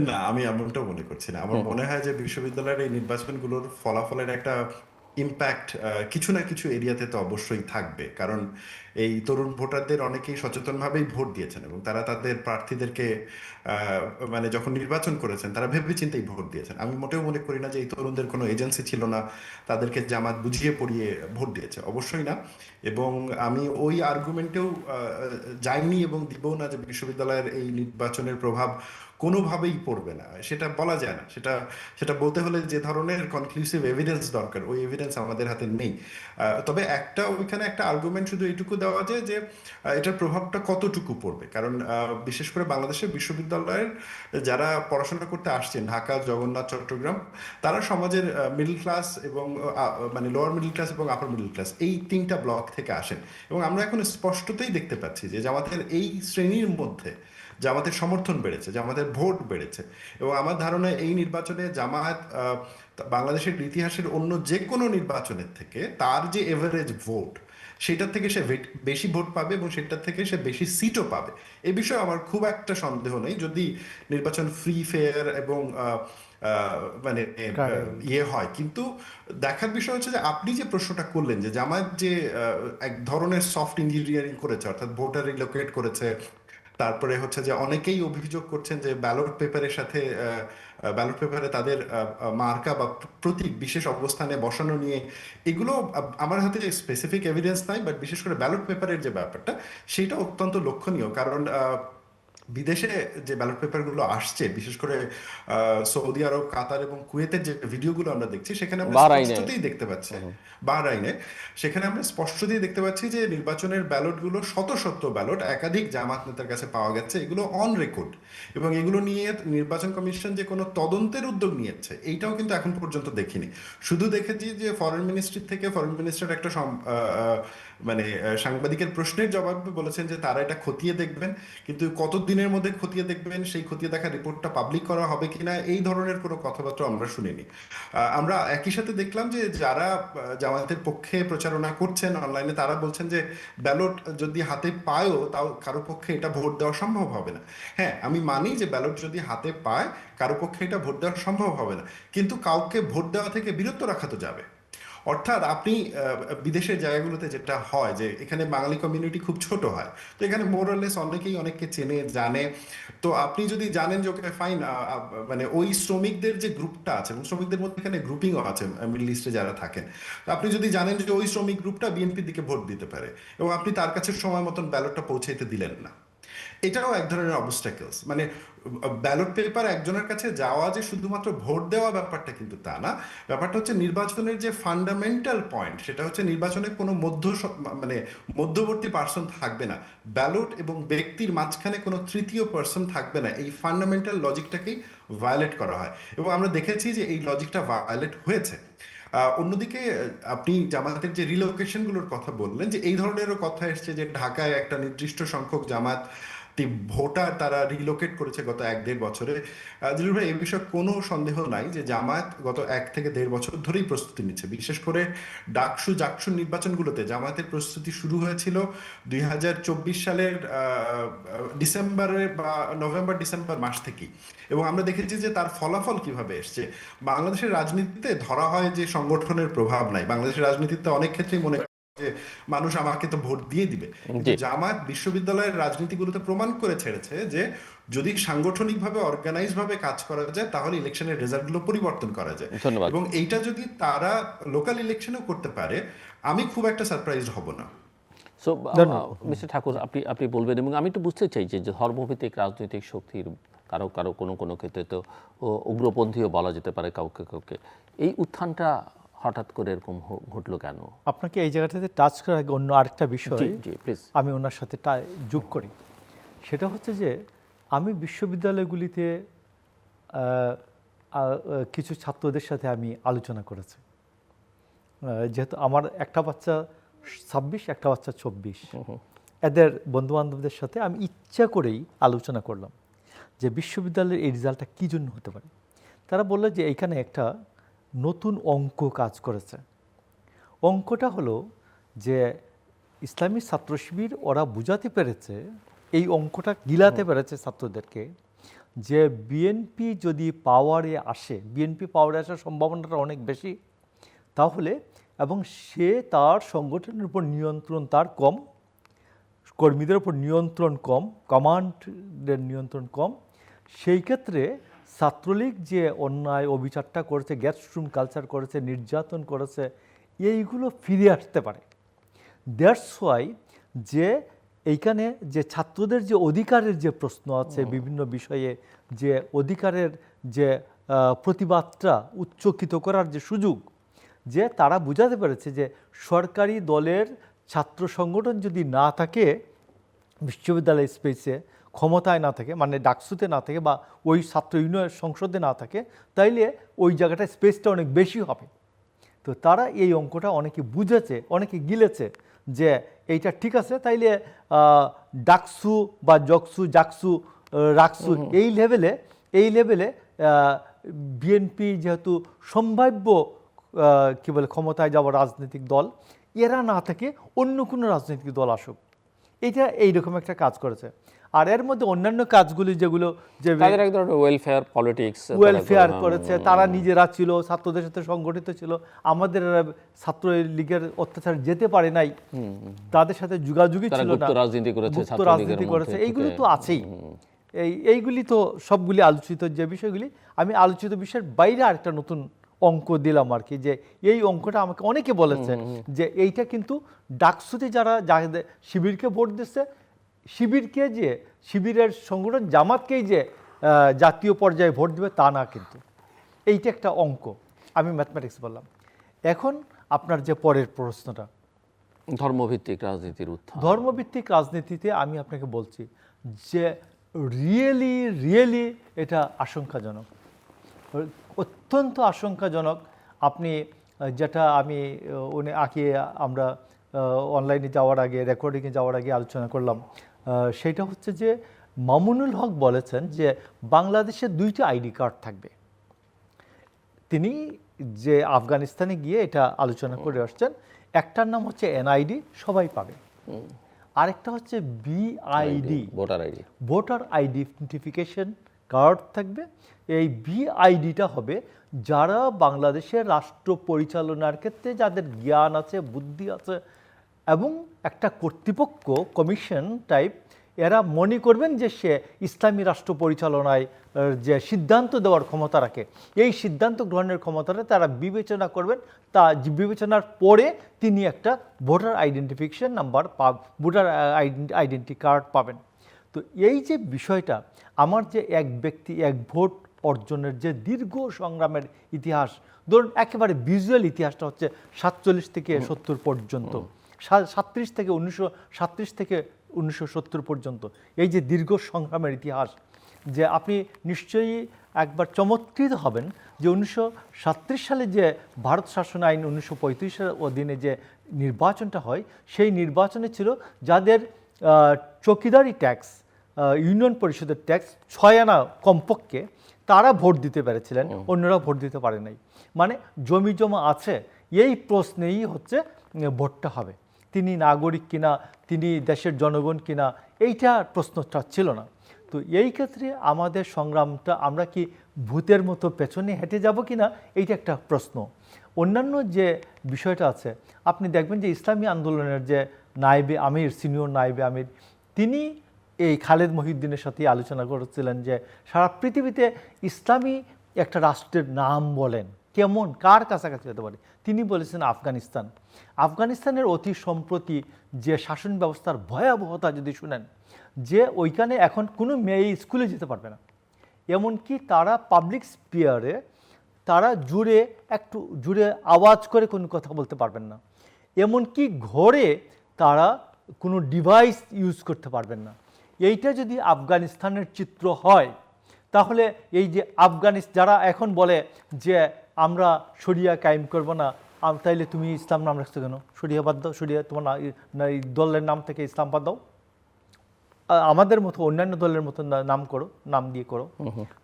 S3: না, আমি এমনটাও মনে করছি না। আমার মনে হয় যে বিশ্ববিদ্যালয়ের এই নির্বাচনগুলোর ফলাফলের একটা ইম্প্যাক্ট কিছু না কিছু এরিয়াতে তো অবশ্যই থাকবে, কারণ এই তরুণ ভোটারদের অনেকেই সচেতনভাবেই ভোট দিয়েছেন এবং তারা তাদের প্রার্থীদেরকে মানে যখন নির্বাচন করেছেন তারা ভেবেচিন্তেই ভোট দিয়েছেন। আমি মোটেও মনে করি না যে এই তরুণদের কোনো এজেন্সি ছিল না, তাদেরকে জামাত বুঝিয়ে পড়িয়ে ভোট দিয়েছে, অবশ্যই না। এবং আমি ওই আর্গুমেন্টেও যাইনি এবং দিবও না যে বিশ্ববিদ্যালয়ের এই নির্বাচনের প্রভাব কোনোভাবেই পড়বে না, সেটা বলা যায় না। সেটা সেটা বলতে হলে যে ধরনের কনক্লুসিভ এভিডেন্স দরকার, ওই এভিডেন্স আমাদের হাতে নেই। তবে ওইখানে একটা আর্গুমেন্ট শুধু এইটুকু দেওয়া যায় যে এটার প্রভাবটা কতটুকু পড়বে, কারণ বিশেষ করে বাংলাদেশের বিশ্ববিদ্যালয়ের যারা পড়াশোনা করতে আসছেন ঢাকা, জগন্নাথ, চট্টগ্রাম, তারা সমাজের মিডল ক্লাস এবং মানে লোয়ার মিডল ক্লাস এবং আপার মিডল ক্লাস এই তিনটা ব্লক থেকে আসেন। এবং আমরা এখন স্পষ্টতই দেখতে পাচ্ছি যে আমাদের এই শ্রেণীর মধ্যে জামাতের সমর্থন বেড়েছে, জামাতের ভোট বেড়েছে। এবং আমার ধারণা এই নির্বাচনে জামায়াত বাংলাদেশের ইতিহাসের অন্য যে কোনো নির্বাচনের থেকে তার যে এভারেজ ভোট, সেটার থেকে সে বেশি ভোট পাবে এবং সেটার থেকে সে বেশি সিটও পাবে। এই বিষয়ে আমার খুব একটা সন্দেহ নেই, যদি নির্বাচন ফ্রি ফেয়ার এবং মানে ইয়ে হয়। কিন্তু দেখার বিষয় হচ্ছে যে আপনি যে প্রশ্নটা করলেন যে জামায়াত যে এক ধরনের সফট ইঞ্জিনিয়ারিং করেছে, অর্থাৎ ভোটার রিলোকেট করেছে, তারপরে হচ্ছে যে অনেকেই অভিযোগ করছেন যে ব্যালট পেপারের সাথে ব্যালট পেপারে তাদের মার্কা বা প্রতীক বিশেষ অবস্থানে বসানো নিয়ে, এগুলো আমার হাতে যে স্পেসিফিক এভিডেন্স নাই, বাট বিশেষ করে ব্যালট পেপারের যে ব্যাপারটা সেটা অত্যন্ত লক্ষণীয়। কারণ বিদেশে যে ব্যালট পেপারগুলো আসছে, বিশেষ করে সৌদি আরব, কাতার এবং কুয়েতের যে ভিডিওগুলো আমরা দেখছি, সেখানে আমরা
S1: বাহরাইনে।
S3: স্পষ্টতই দেখতে পাচ্ছি, বাহরাইনে, সেখানে আমরা স্পষ্টতই দেখতে পাচ্ছি যে নির্বাচনের ব্যালটগুলো শত শত ব্যালট একাধিক জামাত নেতার কাছে পাওয়া গেছে, এগুলো অন রেকর্ড। এবং এগুলো নিয়ে নির্বাচন কমিশন যে কোনো তদন্তের উদ্যোগ নিয়েছে এইটাও কিন্তু এখন পর্যন্ত দেখিনি। শুধু দেখেছি যে ফরেন মিনিস্ট্রি থেকে ফরেন মিনিস্টার একটা মানে সাংবাদিকের প্রশ্নের জবাবে বলেছেন যে তারা এটা খতিয়ে দেখবেন, কিন্তু কত দিনের মধ্যে খতিয়ে দেখবেন, সেই খতিয়ে দেখা রিপোর্টটা পাবলিক করা হবে কিনা, এই ধরনের কোনো কথাবার্তা আমরা শুনিনি। আমরা একই সাথে দেখলাম যে যারা জামায়াতের পক্ষে প্রচারণা করছেন অনলাইনে, তারা বলছেন যে ব্যালট যদি হাতে পায়ও তাও কারো পক্ষে এটা ভোট দেওয়া সম্ভব হবে না। হ্যাঁ, আমি মানি যে ব্যালট যদি হাতে পায় কারো পক্ষে এটা ভোট দেওয়া সম্ভব হবে না, কিন্তু কাউকে ভোট দেওয়া থেকে বিরত রাখা তো যাবে। অর্থাৎ আপনি বিদেশের জায়গাগুলোতে যেটা হয় যে এখানে বাঙালি কমিউনিটি খুব ছোট হয়, তো এখানে মোরলেস অনেকেই অনেককে চেনে জানে। তো আপনি যদি জানেন যে ওকে ফাইন, মানে ওই শ্রমিকদের যে গ্রুপটা আছে, এবং শ্রমিকদের মধ্যে এখানে গ্রুপিংও আছে মিডল ইস্টে যারা থাকেন, তো আপনি যদি জানেন যে ওই শ্রমিক গ্রুপটা বিএনপির দিকে ভোট দিতে পারে এবং আপনি তার কাছে সময় মতন ব্যালটটা পৌঁছাইতে দিলেন না, এটাও এক ধরনের অবস্টাকেলস। মানে ব্যালট পেপার একজনের কাছে যাওয়া যে শুধুমাত্র ভোট দেওয়া ব্যাপারটা কিন্তু তা না। ব্যাপারটা হচ্ছে নির্বাচনের যে ফান্ডামেন্টাল পয়েন্ট, সেটা হচ্ছে নির্বাচনে কোনো মানে মধ্যবর্তী পার্সন থাকবে না, ব্যালট এবং ব্যক্তির মাঝখানে কোনো তৃতীয় পার্সন থাকবে না, এই ফান্ডামেন্টাল লজিকটাকেই ভায়োলেট করা হয় এবং আমরা দেখেছি যে এই লজিকটা ভায়োলেট হয়েছে। অন্যদিকে আপনি জামাতের যে রিলোকেশনগুলোর কথা বললেন, যে এই ধরনেরও কথা এসছে যে ঢাকায় একটা নির্দিষ্ট সংখ্যক জামাত ভোটার তারা রিলোকেট করেছে গত 1-1.5 বছরে। দিলুর ভাই, এই বিষয়ে কোনো সন্দেহ নাই যে জামায়াত গত 1 থেকে 1.5 বছর ধরেই প্রস্তুতি নিচ্ছে। বিশেষ করে জাকসু নির্বাচনগুলোতে জামায়াতের প্রস্তুতি শুরু হয়েছিল 2024 সালের ডিসেম্বরে বা নভেম্বর-ডিসেম্বর মাস থেকেই, এবং আমরা দেখেছি যে তার ফলাফল কিভাবে এসছে। বাংলাদেশের রাজনীতিতে ধরা হয় যে সংগঠনের প্রভাব নাই, বাংলাদেশের রাজনীতিতে অনেক ক্ষেত্রেই মনে যে মানুষ আমাকে তো ভোট দিয়ে দিবে, কিন্তু জামায়াত বিশ্ববিদ্যালয়ের রাজনীতিগুলোতে প্রমাণ করে ছেড়েছে যে যদি সাংগঠনিকভাবে অর্গানাইজ ভাবে কাজ করা যায় তাহলে ইলেকশনের রেজাল্টগুলো পরিবর্তন করা যায়।
S1: ধন্যবাদ।
S3: এবং এইটা যদি তারা লোকাল ইলেকশনেও করতে পারে, আমি খুব একটা সারপ্রাইজড হব না।
S1: সো মিস্টার ঠাকুর, আপনি বলবেন, এবং আমি তো বুঝতে চাই যে ধর্মভিত্তিক রাজনৈতিক শক্তির কারো কারো কোনো ক্ষেত্রে তো উগ্রপন্থীও বলা যেতে পারে কাউকে কাউকে, এই উত্থানটা হঠাৎ করে এরকম ঘটলো কেন?
S2: আপনাকে এই জায়গাটাতে টাচ করার আগে অন্য আরেকটা বিষয়
S1: জি প্লিজ।
S2: আমি ওনার সাথে যোগ করি। সেটা হচ্ছে যে আমি বিশ্ববিদ্যালয়গুলিতে কিছু ছাত্রদের সাথে আমি আলোচনা করেছি, যেহেতু আমার একটা বাচ্চা 26, একটা বাচ্চা 24, এদের বন্ধুবান্ধবদের সাথে আমি ইচ্ছা করেই আলোচনা করলাম যে বিশ্ববিদ্যালয়ের এই রেজাল্টটা কী জন্য হতে পারে। তারা বললো যে এইখানে একটা নতুন অঙ্ক কাজ করেছে, অঙ্কটা হলো যে ইসলামী ছাত্র শিবির ওরা বুঝাতে পেরেছে, এই অঙ্কটা গিলাতে পেরেছে ছাত্রদেরকে, যে বিএনপি যদি পাওয়ারে আসে, বিএনপি পাওয়ারে আসার সম্ভাবনাটা অনেক বেশি, তাহলে এবং সে তার সংগঠনের উপর নিয়ন্ত্রণ তার কম, কর্মীদের উপর নিয়ন্ত্রণ কম, কমান্ডের নিয়ন্ত্রণ কম, সেই ক্ষেত্রে ছাত্রলীগ যে অন্যায় অবিচারটা করেছে, গ্যাসরুম কালচার করেছে, নির্যাতন করেছে, এইগুলো ফিরে আসতে পারে। দ্যাটস ওয়াই যে এইখানে যে ছাত্রদের যে অধিকারের যে প্রশ্ন আছে, বিভিন্ন বিষয়ে যে অধিকারের যে প্রতিবাদটা উচ্চকিত করার যে সুযোগ, যে তারা বুঝাতে পেরেছে যে সরকারি দলের ছাত্র সংগঠন যদি না থাকে বিশ্ববিদ্যালয় স্পেসে, ক্ষমতায় না থাকে, মানে ডাকসুতে না থাকে বা ওই ছাত্র ইউনিয়ন সংসদে না থাকে, তাইলে ওই জায়গাটায় স্পেসটা অনেক বেশি হবে। তো তারা এই অঙ্কটা অনেকে বুঝেছে, অনেকে গিলেছে যে এইটা ঠিক আছে, তাইলে ডাকসু বা জকসু জাকসু রাকসু এই লেভেলে বিএনপি যেহেতু সম্ভাব্য কি বলে ক্ষমতায় যাওয়া রাজনৈতিক দল, এরা না থাকে অন্য কোনো রাজনৈতিক দল আসুক, এটা এইরকম একটা কাজ করেছে। আর এর মধ্যে অন্যান্য কাজগুলি যেগুলো যে
S1: ওয়েলফেয়ার পলিটিক্স,
S2: ওয়েলফেয়ার করেছে, তারা নিজেরা ছিল, ছাত্রদের সাথে সংগঠিত ছিল, আমাদের ছাত্র লীগের অত্যাচার যেতে পারে নাই, তাদের সাথে যোগাযোগই ছিল না,
S1: গুপ্ত রাজনীতি করেছে,
S2: এইগুলি তো আছেই। এইগুলি তো সবগুলি আলোচিত যে বিষয়গুলি, আমি আলোচিত বিষয়ের বাইরে আরেকটা নতুন অঙ্ক দিলাম আর কি, যে এই অঙ্কটা আমাকে অনেকে বলেছে যে এইটা কিন্তু ডাকসুতে যারা শিবিরকে ভোট দিচ্ছে, শিবিরকে যে শিবিরের সংগঠন জামাতকেই যে জাতীয় পর্যায়ে ভোট দেবে তা না, কিন্তু এইটা একটা অঙ্ক। আমি ম্যাথমেটিক্স বললাম। এখন আপনার যে পরের প্রশ্নটা,
S1: ধর্মভিত্তিক রাজনীতির উত্থান,
S2: ধর্মভিত্তিক রাজনীতিতে আমি আপনাকে বলছি যে রিয়েলি এটা আশঙ্কাজনক, অত্যন্ত আশঙ্কাজনক। আপনি যেটা আমি আমরা অনলাইনে যাওয়ার আগে, রেকর্ডিংয়ে যাওয়ার আগে আলোচনা করলাম, সেটা হচ্ছে যে মামুনুল হক বলেছেন যে বাংলাদেশে 2টা আইডি কার্ড থাকবে। তিনি যে আফগানিস্তানে গিয়ে এটা আলোচনা করে আসছেন, একটার নাম হচ্ছে এনআইডি, সবাই পাবে, আরেকটা হচ্ছে বিআইডি, ভোটার আইডেন্টিফিকেশন কার্ড থাকবে। এই বিআইডিটা হবে যারা বাংলাদেশের রাষ্ট্র পরিচালনার ক্ষেত্রে যাদের জ্ঞান আছে, বুদ্ধি আছে, এবং একটা কর্তৃপক্ষ কমিশন টাইপ, এরা মনে করবেন যে সে ইসলামী রাষ্ট্র পরিচালনায় যে সিদ্ধান্ত দেওয়ার ক্ষমতা রাখে, এই সিদ্ধান্ত গ্রহণের ক্ষমতাটা তারা বিবেচনা করবেন, তা বিবেচনার পরে তিনি একটা voter identification number voter identity card পাবেন। তো এই যে বিষয়টা, আমার যে এক ব্যক্তি এক ভোট অর্জনের যে দীর্ঘ সংগ্রামের ইতিহাস, ধরুন একেবারে ভিজুয়াল ইতিহাসটা হচ্ছে 47 থেকে 70 পর্যন্ত, 1937 থেকে 1970 পর্যন্ত, এই যে দীর্ঘ সংগ্রামের ইতিহাস, যে আপনি নিশ্চয়ই একবার চমৎকৃত হবেন যে 1937 সালে যে ভারত শাসন আইন 1935-এর অধীনে যে নির্বাচনটা হয়, সেই নির্বাচনে ছিল যাদের চৌকিদারি ট্যাক্স, ইউনিয়ন পরিষদের ট্যাক্স 6 আনা কমপক্ষে, তারা ভোট দিতে পেরেছিলেন, অন্যরা ভোট দিতে পারে নাই। মানে জমি জমা আছে, এই প্রশ্নেই হচ্ছে ভোটটা হবে, তিনি নাগরিক কিনা, তিনি দেশের জনগণ কিনা, এইটা প্রশ্নটা ছিল না। তো এই ক্ষেত্রে আমাদের সংগ্রামটা, আমরা কি ভূতের মতো পেছনে হেঁটে যাব কিনা, এইটা একটা প্রশ্ন। অন্যান্য যে বিষয়টা আছে, আপনি দেখবেন যে ইসলামী আন্দোলনের যে নায়েবে আমির, সিনিয়র নায়েবে আমির, তিনি এই খালেদ মহিউদ্দিনের সাথে আলোচনা করেছিলেন যে সারা পৃথিবীতে ইসলামী একটা রাষ্ট্রের নাম বলেন, কেমন কার কাছাকাছি হতে পারে। তিনি বলেছেন আফগানিস্তান। আফগানিস্তানের অতি সম্প্রতি যে শাসন ব্যবস্থার ভয়াবহতা যদি শুনেন, যে ওইখানে এখন কোনো মেয়ে স্কুলে যেতে পারবে না, এমনকি তারা পাবলিক স্পিয়ারে তারা একটু জুড়ে আওয়াজ করে কোনো কথা বলতে পারবেন না, এমনকি ঘরে তারা কোনো ডিভাইস ইউজ করতে পারবেন না। এইটা যদি আফগানিস্তানের চিত্র হয়, তাহলে এই যে যারা এখন বলে যে আমরা শরিয়া কায়েম করব না, তাইলে তুমি ইসলাম নাম রাখছো কেন? শরিয়া বাদ দাও, শরিয়া তোমার দলের নাম থেকে ইসলাম বাদ দাও। আমাদের মতো অন্যান্য দলের মতো নাম করো, নাম দিয়ে করো।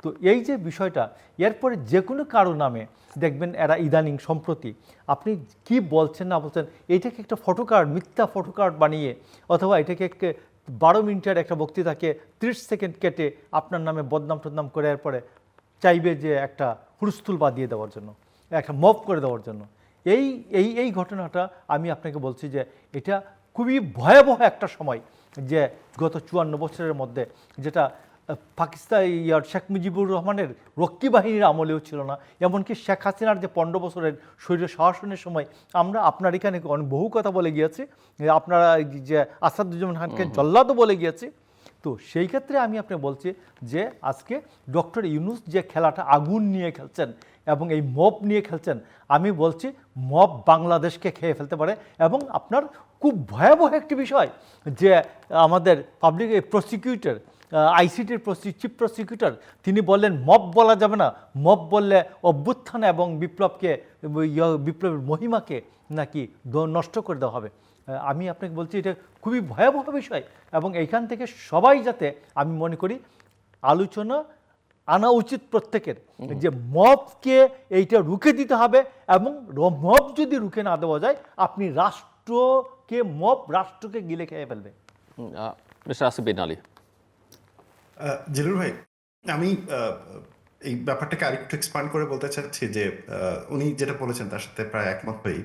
S2: তো এই যে বিষয়টা, এরপরে যে কোনো কারো নামে দেখবেন এরা ইদানিং সম্প্রতি আপনি কি বলছেন না বলছেন, এইটাকে একটা ফটোকার্ড, মিথ্যা ফটোকার্ড বানিয়ে, অথবা এটাকে 12 মিনিটের একটা বক্তৃতাকে 30 সেকেন্ড কেটে আপনার নামে বদনাম টদনাম করে এরপরে চাইবে যে একটা হুলস্থুল বাদিয়ে দেওয়ার জন্য, একটা মব করে দেওয়ার জন্য। এই এই এই ঘটনাটা আমি আপনাকে বলছি যে এটা খুবই ভয়াবহ একটা সময়, যে গত 54 বছরের মধ্যে যেটা পাকিস্তান শেখ মুজিবুর রহমানের রক্ষী বাহিনীর আমলেও ছিল না, এমনকি শেখ হাসিনার যে 15 বছরের স্বৈর শাসনের সময় আমরা আপনার এখানে বহু কথা বলে গিয়েছি, আপনারা যে আসাদুজ্জামান খানকে জল্লাদও বলে গিয়েছি। তো সেই ক্ষেত্রে আমি আপনাকে বলছি যে আজকে ডক্টর ইউনূস যে খেলাটা আগুন নিয়ে খেলছেন এবং এই মব নিয়ে খেলছেন, আমি বলছি মব বাংলাদেশকে খেয়ে ফেলতে পারে। এবং আপনার খুব ভয়াবহ একটি বিষয় যে আমাদের পাবলিক প্রসিকিউটর, আইসিটির চিফ প্রসিকিউটর, তিনি বললেন মব বলা যাবে না, মব বললে অভ্যুত্থান এবং বিপ্লবের মহিমাকে নাকি নষ্ট করে দেওয়া হবে। আমি আপনাকে বলছি এটা খুবই ভয়াবহ বিষয়, এবং এইখান থেকে সবাই যাতে, আমি মনে করি আলোচনা আনা উচিত প্রত্যেকের, যে মবকে এইটা রুখে দিতে হবে। এবং মব যদি রুখে না দেওয়া যায়, আপনি রাষ্ট্রকে গিলে খেয়ে ফেলবে।
S1: মিস্টার আসিফ বিন আলী।
S3: জিলুর ভাই, আমি এই ব্যাপারটাকে আরেকটু এক্সপান্ড করে বলতে চাচ্ছি যে উনি যেটা বলেছেন তার সাথে প্রায় একমত হই।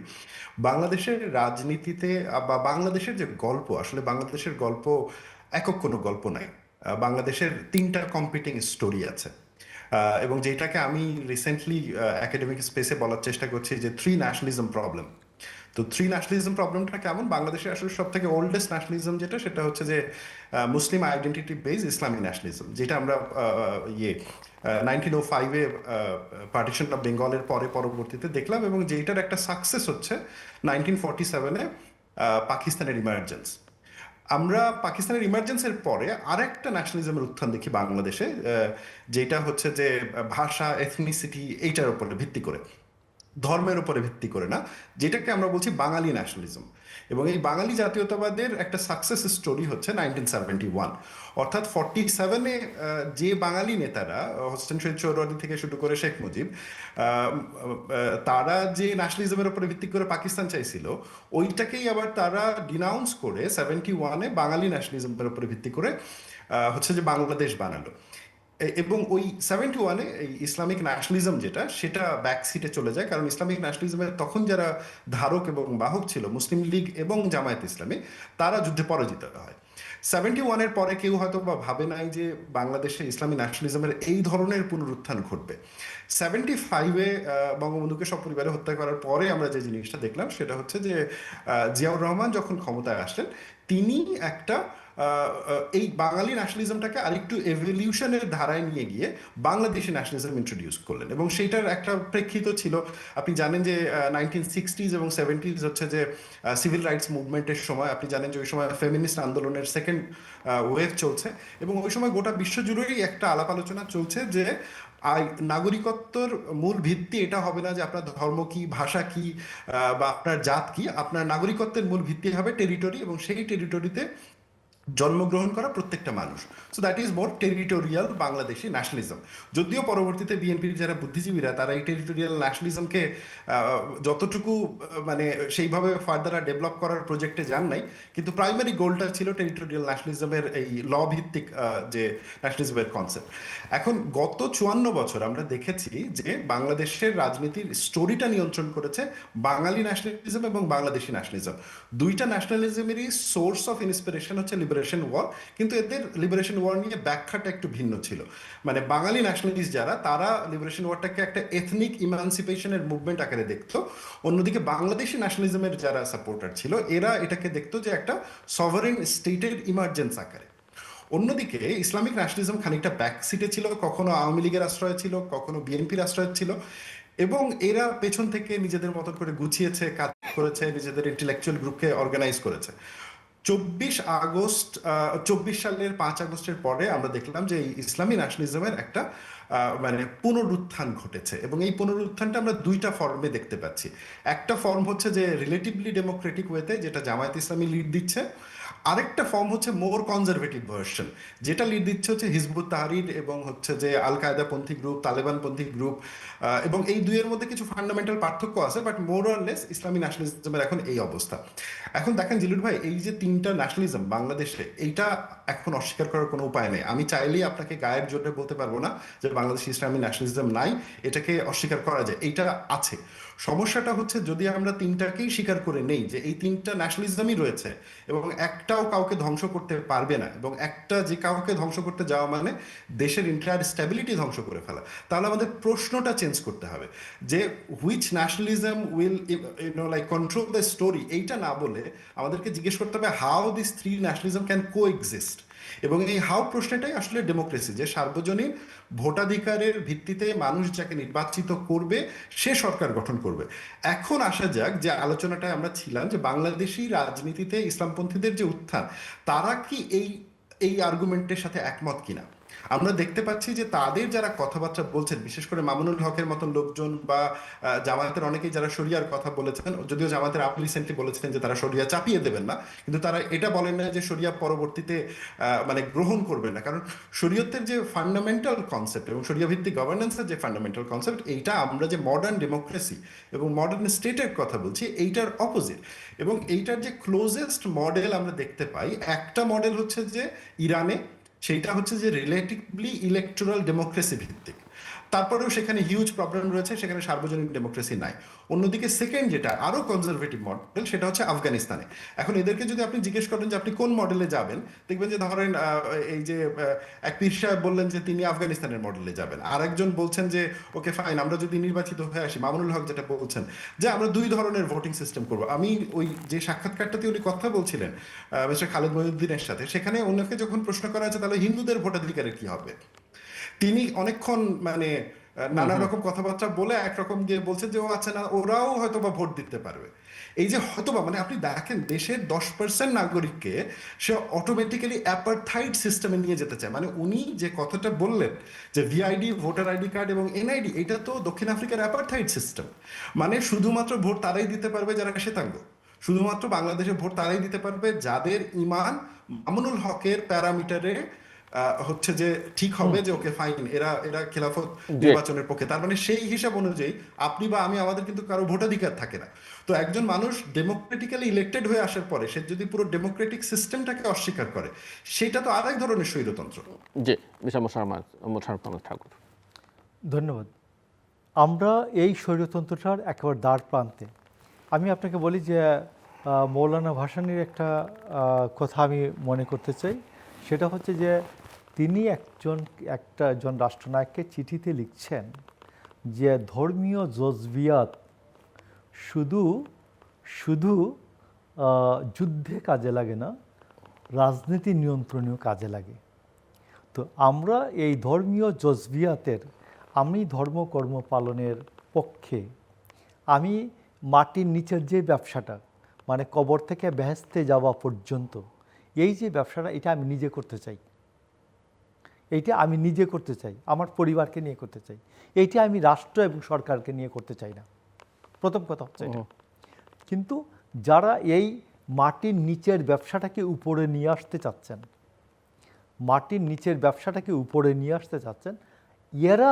S3: বাংলাদেশের রাজনীতিতে বা বাংলাদেশের যে গল্প, আসলে বাংলাদেশের গল্প একক কোনো গল্প নাই। বাংলাদেশের 3টা কম্পিটিং স্টোরি আছে, এবং যেটাকে আমি রিসেন্টলি একাডেমিক স্পেসে বলার চেষ্টা করছি যে 3 ন্যাশনালিজম প্রবলেম। তো 3 ন্যাশনালিজম প্রবলেমটা কেমন? বাংলাদেশের আসলে সব থেকে ওল্ডেস্ট ন্যাশনালিজম যেটা, সেটা হচ্ছে যে মুসলিম আইডেন্টিটি বেস ইসলামী ন্যাশনালিজম, যেটা আমরা 1905-এ পার্টিশন অফ বেঙ্গলের পরবর্তীতে দেখলাম, এবং যেটার একটা সাকসেস হচ্ছে 1947-এ পাকিস্তানের ইমার্জেন্স। আমরা পাকিস্তানের ইমার্জেন্সের পরে আরেকটা ন্যাশনালিজমের উত্থান দেখি বাংলাদেশে, যেটা হচ্ছে যে ভাষা, এথনিসিটি, এইটার উপরে ভিত্তি করে, ধর্মের উপরে ভিত্তি করে না, যেটাকে আমরা বলছি বাঙালি ন্যাশনালিজম। এবং এই বাঙালি জাতীয়তাবাদের একটা সাকসেস স্টোরি হচ্ছে 1971, অর্থাৎ 47-এ যে বাঙালি নেতারা, হোসেন শহীদ সোহরাওয়ার্দী থেকে শুরু করে শেখ মুজিব, তারা যে ন্যাশনালিজমের উপরে ভিত্তি করে পাকিস্তান চাইছিল, ওইটাকেই আবার তারা ডিনাউন্স করে 71-এ বাঙালি ন্যাশনালিজমের উপরে ভিত্তি করে হচ্ছে যে বাংলাদেশ বানালো। এবং ওই 71-এ এই ইসলামিক ন্যাশনালিজম যেটা, সেটা ব্যাকসিটে চলে যায়, কারণ ইসলামিক ন্যাশনালিজমের তখন যারা ধারক এবং বাহক ছিল, মুসলিম লীগ এবং জামায়াত ইসলামী, তারা যুদ্ধে পরাজিত হয়। 71-এর পরে কেউ হয়তো বা ভাবে নাই যে বাংলাদেশে ইসলামী ন্যাশনালিজমের এই ধরনের পুনরুত্থান ঘটবে। 75-এ বঙ্গবন্ধুকে সপরিবারে হত্যা করার পরে আমরা যে জিনিসটা দেখলাম, সেটা হচ্ছে যে জিয়াউর রহমান যখন ক্ষমতায় আসলেন, তিনি একটা এই বাঙালি ন্যাশনালিজমটাকে আরেকটু এভলিউশনের ধারায় নিয়ে গিয়ে বাংলাদেশি ন্যাশনালিজম ইন্ট্রোডিউস করলেন। এবং সেইটার একটা প্রেক্ষিত ছিল, আপনি জানেন যে 1960s এবং 70s হচ্ছে যে সিভিল রাইটস মুভমেন্টের সময়, আপনি জানেন যে ওই সময় ফেমিনিস্ট আন্দোলনের সেকেন্ড ওয়েভ চলছে, এবং ওই সময় গোটা বিশ্বজুড়েই একটা আলাপ আলোচনা চলছে যে নাগরিকত্বর মূল ভিত্তি এটা হবে না যে আপনার ধর্ম কি, ভাষা কি, বা আপনার জাত কি। আপনার নাগরিকত্বের মূল ভিত্তি হবে টেরিটরি, এবং সেই টেরিটরিতে জন্মগ্রহণ করা প্রত্যেকটা মানুষ। So that is more territorial Bangladeshi nationalism. যদিও পরবর্তীতে বিএনপির যারা বুদ্ধিজীবীরা, তারা এই টেরিটোরিয়াল ন্যাশনালিজমকে যতটুকু মানে সেইভাবে ফার্দার ডেভেলপ করার প্রজেক্টে যান নাই, কিন্তু প্রাইমারি গোলটা ছিল টেরিটোরিয়াল ন্যাশনালিজমের এই ল ভিত্তিক যে ন্যাশনালিজমের কনসেপ্ট। এখন গত 54 বছর আমরা দেখেছি যে বাংলাদেশের রাজনীতির স্টোরিটা নিয়ন্ত্রণ করেছে বাঙালি ন্যাশনালিজম এবং বাংলাদেশি ন্যাশনালিজম। দুইটা ন্যাশনালিজমেরই সোর্স অফ ইন্সপিরেশন হচ্ছে লিবারেশন ওয়ার, কিন্তু এদের লিবারেশন ওয়ার নিয়ে ব্যাখ্যাটা একটু ভিন্ন ছিল। মানে বাঙালি ন্যাশনালিস্ট যারা, তারা লিবারেশন ওয়ারটাকে একটা এথনিক ইমানসিপেশনের মুভমেন্ট আকারে দেখতো। অন্যদিকে বাংলাদেশি ন্যাশনালিজমের যারা সাপোর্টার ছিল, এরা এটাকে দেখতো যে একটা সভারেন স্টেটের ইমার্জেন্স আকারে। অন্যদিকে ইসলামিক ন্যাশনালিজম খানিকটা ব্যাকসিটে ছিল, কখনো আওয়ামী লীগের আশ্রয় ছিল, কখনো বিএনপির আশ্রয় ছিল, এবং এরা পেছন থেকে নিজেদের মতন করে গুছিয়েছে, কাজ করেছে, নিজেদের ইন্টেলেকচুয়াল গ্রুপকে অর্গানাইজ করেছে। 24 সালের 5 আগস্টের পরে আমরা দেখলাম যে ইসলামী ন্যাশনালিজমের একটা মানে পুনরুত্থান ঘটেছে, এবং এই পুনরুত্থানটা আমরা দুইটা ফর্মে দেখতে পাচ্ছি। একটা ফর্ম হচ্ছে যে রিলেটিভলি ডেমোক্রেটিক ওয়েতে, যেটা জামায়াত ইসলামী লিড দিচ্ছে, আরেকটা ফর্ম হচ্ছে মোর কনজারভেটিভ ভার্সন, যেটা লিড দিচ্ছে হচ্ছে হিজবুত তাহরির এবং হচ্ছে যে আল কায়দা পন্থী গ্রুপ, তালেবান পন্থী গ্রুপ, এবং এই দুইয়ের মধ্যে কিছু ফান্ডামেন্টাল পার্থক্য আছে, বাট মোর অর লেস ইসলামী ন্যাশনালিজমের এখন এই অবস্থা। এখন দেখেন জিলুর ভাই, এই যে তিনটা ন্যাশনালিজম বাংলাদেশে, এইটা এখন অস্বীকার করার কোনো উপায় নেই। আমি চাইলেই আপনাকে গায়ের জোরে বলতে পারবো না যে বাংলাদেশে ইসলামী ন্যাশনালিজম নাই, এটাকে অস্বীকার করা যায়, এইটা আছে। সমস্যাটা হচ্ছে যদি আমরা তিনটাকেই স্বীকার করে নেই যে এই তিনটা ন্যাশনালিজমই রয়েছে এবং একটাও কাউকে ধ্বংস করতে পারবে না, এবং একটা যে কাউকে ধ্বংস করতে যাওয়া মানে দেশের ইন্টায়ার স্ট্যাবিলিটি ধ্বংস করে ফেলা, তাহলে আমাদের প্রশ্নটা চেঞ্জ করতে হবে যে which nationalism will like control the story, এইটা না বলে আমাদেরকে জিজ্ঞেস করতে হবে how this three nationalism can co exist. এবং এই হাউ প্রশ্নটাই আসলে ডেমোক্রেসি, যে সার্বজনীন ভোটাধিকারের ভিত্তিতে মানুষ যাকে নির্বাচিত করবে সে সরকার গঠন করবে। এখন আসা যাক যে আলোচনাটায় আমরা ছিলাম যে বাংলাদেশি রাজনীতিতে ইসলামপন্থীদের যে উত্থান, তারা কি এই এই আর্গুমেন্টের সাথে একমত কিনা। আমরা দেখতে পাচ্ছি যে তাদের যারা কথাবার্তা বলছেন, বিশেষ করে মামুনুল হকের মতন লোকজন বা জামায়াতের অনেকেই যারা শরিয়ার কথা বলেছেন, যদিও জামায়াতের আপনি রিসেন্টলি বলেছিলেন যে তারা শরিয়া চাপিয়ে দেবেন না, কিন্তু তারা এটা বলেন না যে শরিয়া পরবর্তীতে মানে গ্রহণ করবেন না, কারণ শরীয়তের যে ফান্ডামেন্টাল কনসেপ্ট এবং শরিয়া ভিত্তিক গভর্নেন্সের যে ফান্ডামেন্টাল কনসেপ্ট, এইটা আমরা যে মডার্ন ডেমোক্রেসি এবং মডার্ন স্টেটের কথা বলছি, এইটার অপোজিট। এবং এইটার যে ক্লোজেস্ট মডেল আমরা দেখতে পাই, একটা মডেল হচ্ছে যে ইরানে, সেইটা হচ্ছে যে রিলেটিভলি ইলেকটোরাল ডেমোক্রেসি ভিত্তিক, তারপরেও সেখানে হিউজ প্রবলেম রয়েছে, সেখানে সার্বজনীন ডেমোক্রেসি নাই। অন্যদিকে সেকেন্ড যেটা আরো কনজারভেটিভ মডেল, সেটা হচ্ছে আফগানিস্তানে। এখন এদেরকে যদি আপনি জিজ্ঞেস করেন যে আপনি কোন মডেলে যাবেন, দেখবেন যে ধরেন এই যে এক পীর সাহেব বললেন যে তিনি আফগানিস্তানের মডেলে যাবেন, আর একজন বলছেন যে ওকে ফাইন, আমরা যদি নির্বাচিত হয়ে আসি, মামুনুল হক যেটা বলছেন যে আমরা দুই ধরনের ভোটিং সিস্টেম করবো। আমি ওই যে সাক্ষাৎকারটাতে উনি কথা বলছিলেন মিস্টার খালেদ মহিউদ্দিনের সাথে, সেখানে ওনাকে যখন প্রশ্ন করা হয়েছে তাহলে হিন্দুদের ভোটাধিকারের কি হবে, তিনি অনেকক্ষণ মানে নানা রকম কথাবার্তা বলে একরকম গিয়ে বলছেন যে ও আচ্ছা না, ওরাও হয়তো বা ভোট দিতে পারবে। এই যে হয়তোবা মানে আপনি দেখেন দেশের 10% নাগরিককে সে অটোমেটিক্যালি অ্যাপারথাইড সিস্টেমে নিয়ে যেতে চায়। মানে উনি যে কথাটা বললেন যে ভিআইডি, ভোটার আইডি কার্ড এবং এনআইডি, এটা তো দক্ষিণ আফ্রিকার অ্যাপারথাইড সিস্টেম। মানে শুধুমাত্র ভোট তারাই দিতে পারবে যারা শ্বেতাঙ্গ, শুধুমাত্র বাংলাদেশে ভোট তারাই দিতে পারবে যাদের ইমান মামুনুল হকের প্যারামিটারে হচ্ছে যে ঠিক হবে যে ওকে ফাইন, এরা এরা খেলাফত নির্বাচনের পক্ষে। তার মানে সেই হিসাব অনুযায়ী আপনি বা আমি, আমাদের কিন্তু কারো ভোটাধিকার থাকে না। তো একজন মানুষ ডেমোক্রেটিক্যালি ইলেক্টেড হয়ে আসার পরে সে যদি পুরো ডেমোক্রেটিক সিস্টেমটাকে অস্বীকার করে, সেটা তো আরেক ধরনের স্বৈরতন্ত্র।
S1: জি, মোশাররফ আহমেদ ঠাকুর।
S2: ধন্যবাদ। আমরা এই স্বৈরতন্ত্রটার একেবারে দ্বার প্রান্তে। আমি আপনাকে বলি যে মৌলানা ভাসানীর একটা কথা আমি মনে করতে চাই, সেটা হচ্ছে যে তিনি একজন রাষ্ট্রনায়ককে চিঠিতে লিখছেন যে ধর্মীয় জজবিয়াত শুধু শুধু যুদ্ধে কাজে লাগে না, রাজনীতি নিয়ন্ত্রণেও কাজে লাগে। তো আমরা এই ধর্মীয় জজবিয়াতের, আমি ধর্মকর্ম পালনের পক্ষে। আমি মাটির নিচের যে ব্যবসাটা, মানে কবর থেকে বেহেশতে যাওয়া পর্যন্ত এই যে ব্যবসাটা, এটা আমি নিজে করতে চাই। এইটা আমি নিজে করতে চাই, আমার পরিবারকে নিয়ে করতে চাই। এইটা আমি রাষ্ট্র এবং সরকারকে নিয়ে করতে চাই না, প্রথম কথা হচ্ছে এটা। কিন্তু যারা এই মাটির নিচের ব্যবসাটাকে উপরে নিয়ে আসতে চাচ্ছেন, মাটির নিচের ব্যবসাটাকে উপরে নিয়ে আসতে চাচ্ছেন, এরা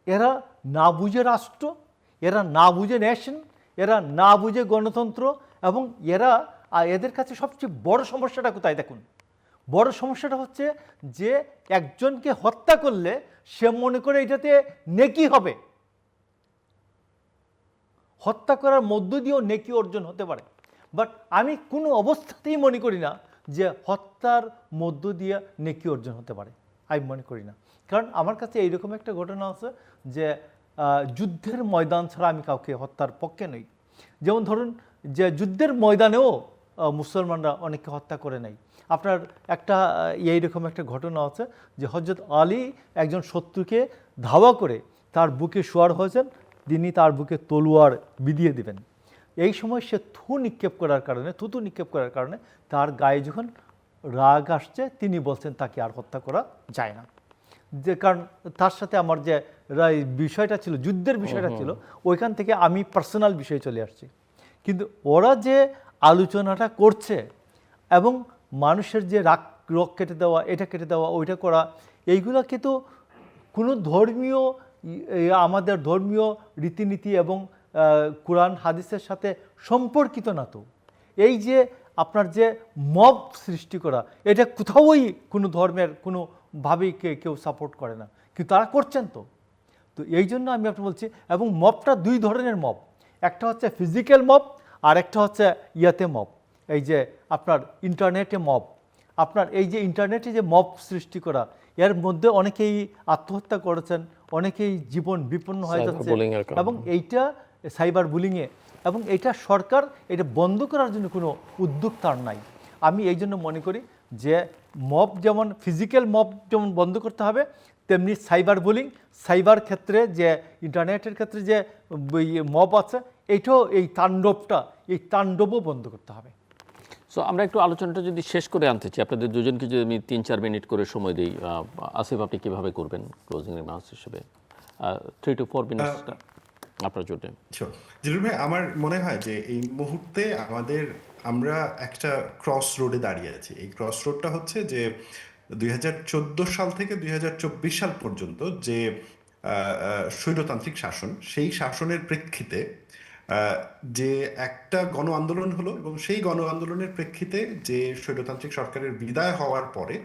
S2: এরা না বুঝে রাষ্ট্র, এরা না বুঝে নেশন, এরা না বুঝে গণতন্ত্র, এবং এদের কাছে সবচেয়ে বড় সমস্যাটা কোথায় দেখুন? বড় সমস্যাটা হচ্ছে যে একজনকে হত্যা করলে সে মনে করে এটাতে নেকি হবে, হত্যা করার মধ্য দিয়েও নেকি অর্জন হতে পারে। বাট আমি কোনো অবস্থাতেই মনে করি না যে হত্যার মধ্য দিয়ে নেকি অর্জন হতে পারে, আমি মনে করি না। কারণ আমার কাছে এইরকম একটা ঘটনা আছে যে যুদ্ধের ময়দান ছাড়া আমি কাউকে হত্যার পক্ষে নই। যেমন ধরুন যে যুদ্ধের ময়দানেও মুসলমানরা অনেককে হত্যা করে নাই। আপনার একটা এইরকম একটা ঘটনা আছে যে হযরত আলী একজন শত্রুকে ধাওয়া করে তার বুকে শোয়ার হয়েছেন, তিনি তার বুকে তলোয়ার বিধিয়ে দিবেন। এই সময় সে থুতু নিক্ষেপ করার কারণে তার গায়ে যখন রাগ আসছে, তিনি বলছেন তাকে আর হত্যা করা যায় না। যে কারণ তার সাথে আমার যে বিষয়টা ছিল, যুদ্ধের বিষয়টা ছিল, ওইখান থেকে আমি পার্সোনাল বিষয়ে চলে আসছি। কিন্তু ওরা যে আলোচনাটা করছে, এবং মানুষের যে রোগ কেটে দেওয়া, এটা কেটে দেওয়া, ওইটা করা, এইগুলোকে তো কোনো ধর্মীয় আমাদের ধর্মীয় রীতিনীতি এবং কোরআন হাদিসের সাথে সম্পর্কিত না তো। এই যে আপনার যে মব সৃষ্টি করা, এটা কোথাওই কোনো ধর্মের কোনোভাবেই কেউ সাপোর্ট করে না, কিন্তু তারা করছেন তো। তো এই জন্য আমি আপনাকে বলছি, এবং মবটা দুই ধরনের মব, একটা হচ্ছে ফিজিক্যাল মব আর একটা হচ্ছে ইয়াতে মব, এই যে আপনার ইন্টারনেটে মব। আপনার এই যে ইন্টারনেটে যে মব সৃষ্টি করা, এর মধ্যে অনেকেই আত্মহত্যা করেছেন, অনেকেই জীবন বিপন্ন হয়ে যাচ্ছে, এবং এইটা সাইবার বুলিংয়ে, এবং এটা সরকার এটা বন্ধ করার জন্য কোনো উদ্যোগ তার নাই। আমি এই জন্য মনে করি যে মব যেমন ফিজিক্যাল মব যেমন বন্ধ করতে হবে, তেমনি সাইবার বুলিং, সাইবার ক্ষেত্রে যে ইন্টারনেটের ক্ষেত্রে যে মব আছে, এইটাও এই তাণ্ডবও বন্ধ করতে হবে।
S1: সো আমরা একটু আলোচনাটা যদি শেষ করে আনতে চাই, আপনাদের দুজনকে যদি আমি 3-4 মিনিট করে সময় দিই, আসিফ আপনি কীভাবে করবেন ক্লোজিং রিমার্কস হিসেবে? 3 to 4 মিনিটস আপনার জন্য।
S3: জিলুর ভাই, আমার মনে হয় যে এই মুহূর্তে আমরা একটা ক্রস রোডে দাঁড়িয়ে আছি। এই ক্রস রোডটা হচ্ছে যে 2014 সাল থেকে 2024 সাল পর্যন্ত যে স্বৈরতান্ত্রিক শাসন, সেই শাসনের প্রেক্ষিতে যে একটা গণ আন্দোলন হলো, এবং সেই গণ আন্দোলনের প্রেক্ষিতে যে স্বৈরতান্ত্রিক সরকারের বিদায় হওয়ার পরে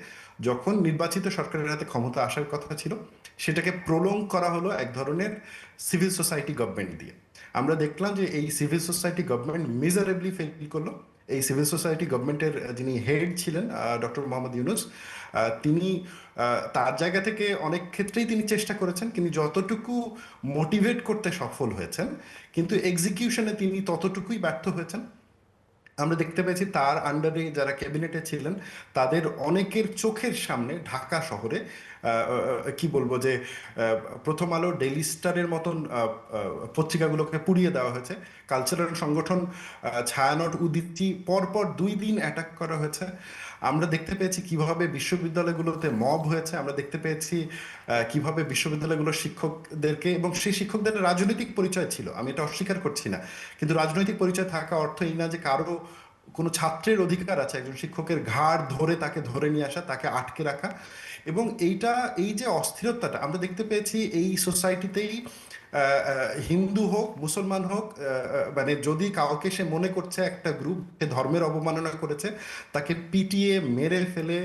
S3: যখন নির্বাচিত সরকারের হাতে ক্ষমতা আসার কথা ছিল, সেটাকে প্রলং করা হলো এক ধরনের সিভিল সোসাইটি গভর্নমেন্ট দিয়ে। আমরা দেখলাম যে এই civil society government miserably fail করলো। এই সিভিল সোসাইটি গভর্নমেন্টের যিনি হেড ছিলেন ডক্টর মোহাম্মদ ইউনূস, তিনি তার জায়গা থেকে অনেক ক্ষেত্রেই তিনি চেষ্টা করেছেন, কিন্তু যতটুকু মোটিভেট করতে সফল হয়েছেন, কিন্তু এক্সিকিউশনে তিনি ততটুকুই ব্যর্থ হয়েছেন। আমরা দেখতে পেয়েছি তার আন্ডারে যারা ক্যাবিনেটে ছিলেন, তাদের অনেকের চোখের সামনে ঢাকা শহরে কি বলবো যে প্রথম আলো, ডেইলি স্টারের মতন পত্রিকাগুলোকে পুড়িয়ে দেওয়া হয়েছে। কালচারাল সংগঠন ছায়ানট, উদীপ্তি পরপর 2 দিন অ্যাটাক করা হয়েছে। আমরা দেখতে পেয়েছি কিভাবে বিশ্ববিদ্যালয়গুলোতে মব হয়েছে। আমরা দেখতে পেয়েছি কিভাবে বিশ্ববিদ্যালয়গুলোর শিক্ষকদেরকে, এবং সেই শিক্ষকদের রাজনৈতিক পরিচয় ছিল, আমি এটা অস্বীকার করছি না, কিন্তু রাজনৈতিক পরিচয় থাকা অর্থ এই না যে কারো কোনো ছাত্রের অধিকার আছে একজন শিক্ষকের ঘাড় ধরে তাকে ধরে নিয়ে আসা, তাকে আটকে রাখা। এবং এই যে অস্থিরতাটা আমরা দেখতে পেয়েছি এই সোসাইটিতেই, হিন্দু হোক মুসলমান হোক, মানে যদি কাউকে সে মনে করছে একটা গ্রুপ ধর্মের অবমাননা করেছে, তাকে পিটিয়ে মেরে ফেলে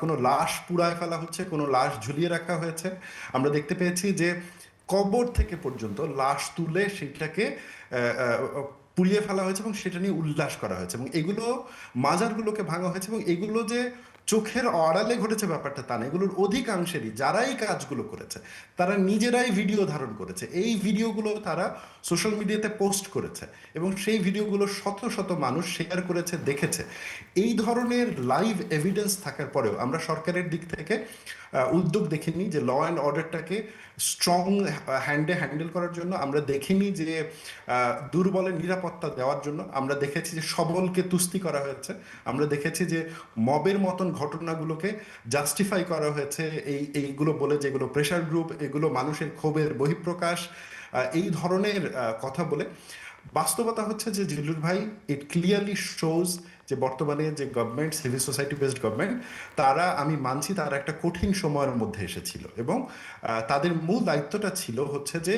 S3: কোনো লাশ পুড়ায় ফেলা হচ্ছে, কোনো লাশ ঝুলিয়ে রাখা হয়েছে। আমরা দেখতে পেয়েছি যে কবর থেকে পর্যন্ত লাশ তুলে সেটাকে পুড়িয়ে ফেলা হয়েছে, এবং সেটা নিয়ে উল্লাস করা হয়েছে, এবং এগুলো মাজারগুলোকে ভাঙা হয়েছে। এবং এগুলো যে চোখের আড়ালে ঘটেছে ব্যাপারটা তা না, এগুলোর অধিকাংশেরই যারাই কাজগুলো করেছে তারা নিজেরাই ভিডিও ধারণ করেছে। এই ভিডিওগুলো তারা সোশ্যাল মিডিয়াতে পোস্ট করেছে, এবং সেই ভিডিওগুলো শত শত মানুষ শেয়ার করেছে, দেখেছে। এই ধরনের লাইভ এভিডেন্স থাকার পরেও আমরা সরকারের দিক থেকে উদ্যোগ দেখিনি যে ল অ্যান্ড অর্ডারটাকে স্ট্রং হ্যান্ডে হ্যান্ডেল করার জন্য। আমরা দেখিনি যে দুর্বলের নিরাপত্তা দেওয়ার জন্য। আমরা দেখেছি যে সবলকে তুস্তি করা হয়েছে। আমরা দেখেছি যে মবের মতন ঘটনাগুলোকে জাস্টিফাই করা হয়েছে এইগুলো বলে, যেগুলো প্রেশার গ্রুপ, এগুলো মানুষের ক্ষোভের বহিঃপ্রকাশ, এই ধরনের কথা বলে। বাস্তবতা হচ্ছে যে জিল্লুর ভাই, ইট ক্লিয়ারলি শোজ যে বর্তমানে যে government, civil society based government, তারা, আমি মানছি, তারা একটা কঠিন সময়ের মধ্যে এসেছিল, এবং তাদের মূল দায়িত্বটা ছিল হচ্ছে যে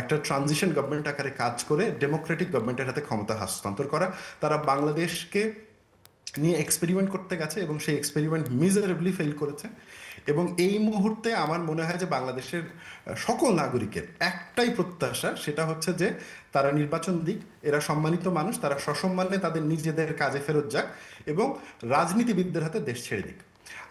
S3: একটা ট্রানজিশন গভর্নমেন্ট আকারে কাজ করে ডেমোক্রেটিক গভর্নমেন্টের হাতে ক্ষমতা হস্তান্তর করা। তারা বাংলাদেশকে নিয়ে এক্সপেরিমেন্ট করতে গেছে, এবং সেই এক্সপেরিমেন্ট মিজারেবলি ফেল করেছে। এবং এই মুহূর্তে আমার মনে হয় যে বাংলাদেশের সকল নাগরিকের একটাই প্রত্যাশা, সেটা হচ্ছে যে তারা নির্বাচন দিক, এরা সম্মানিত মানুষ, তারা সসম্মানে তাদের নিজেদের কাজে ফেরত যাক, এবং রাজনীতিবিদদের হাতে দেশ ছেড়ে দিক।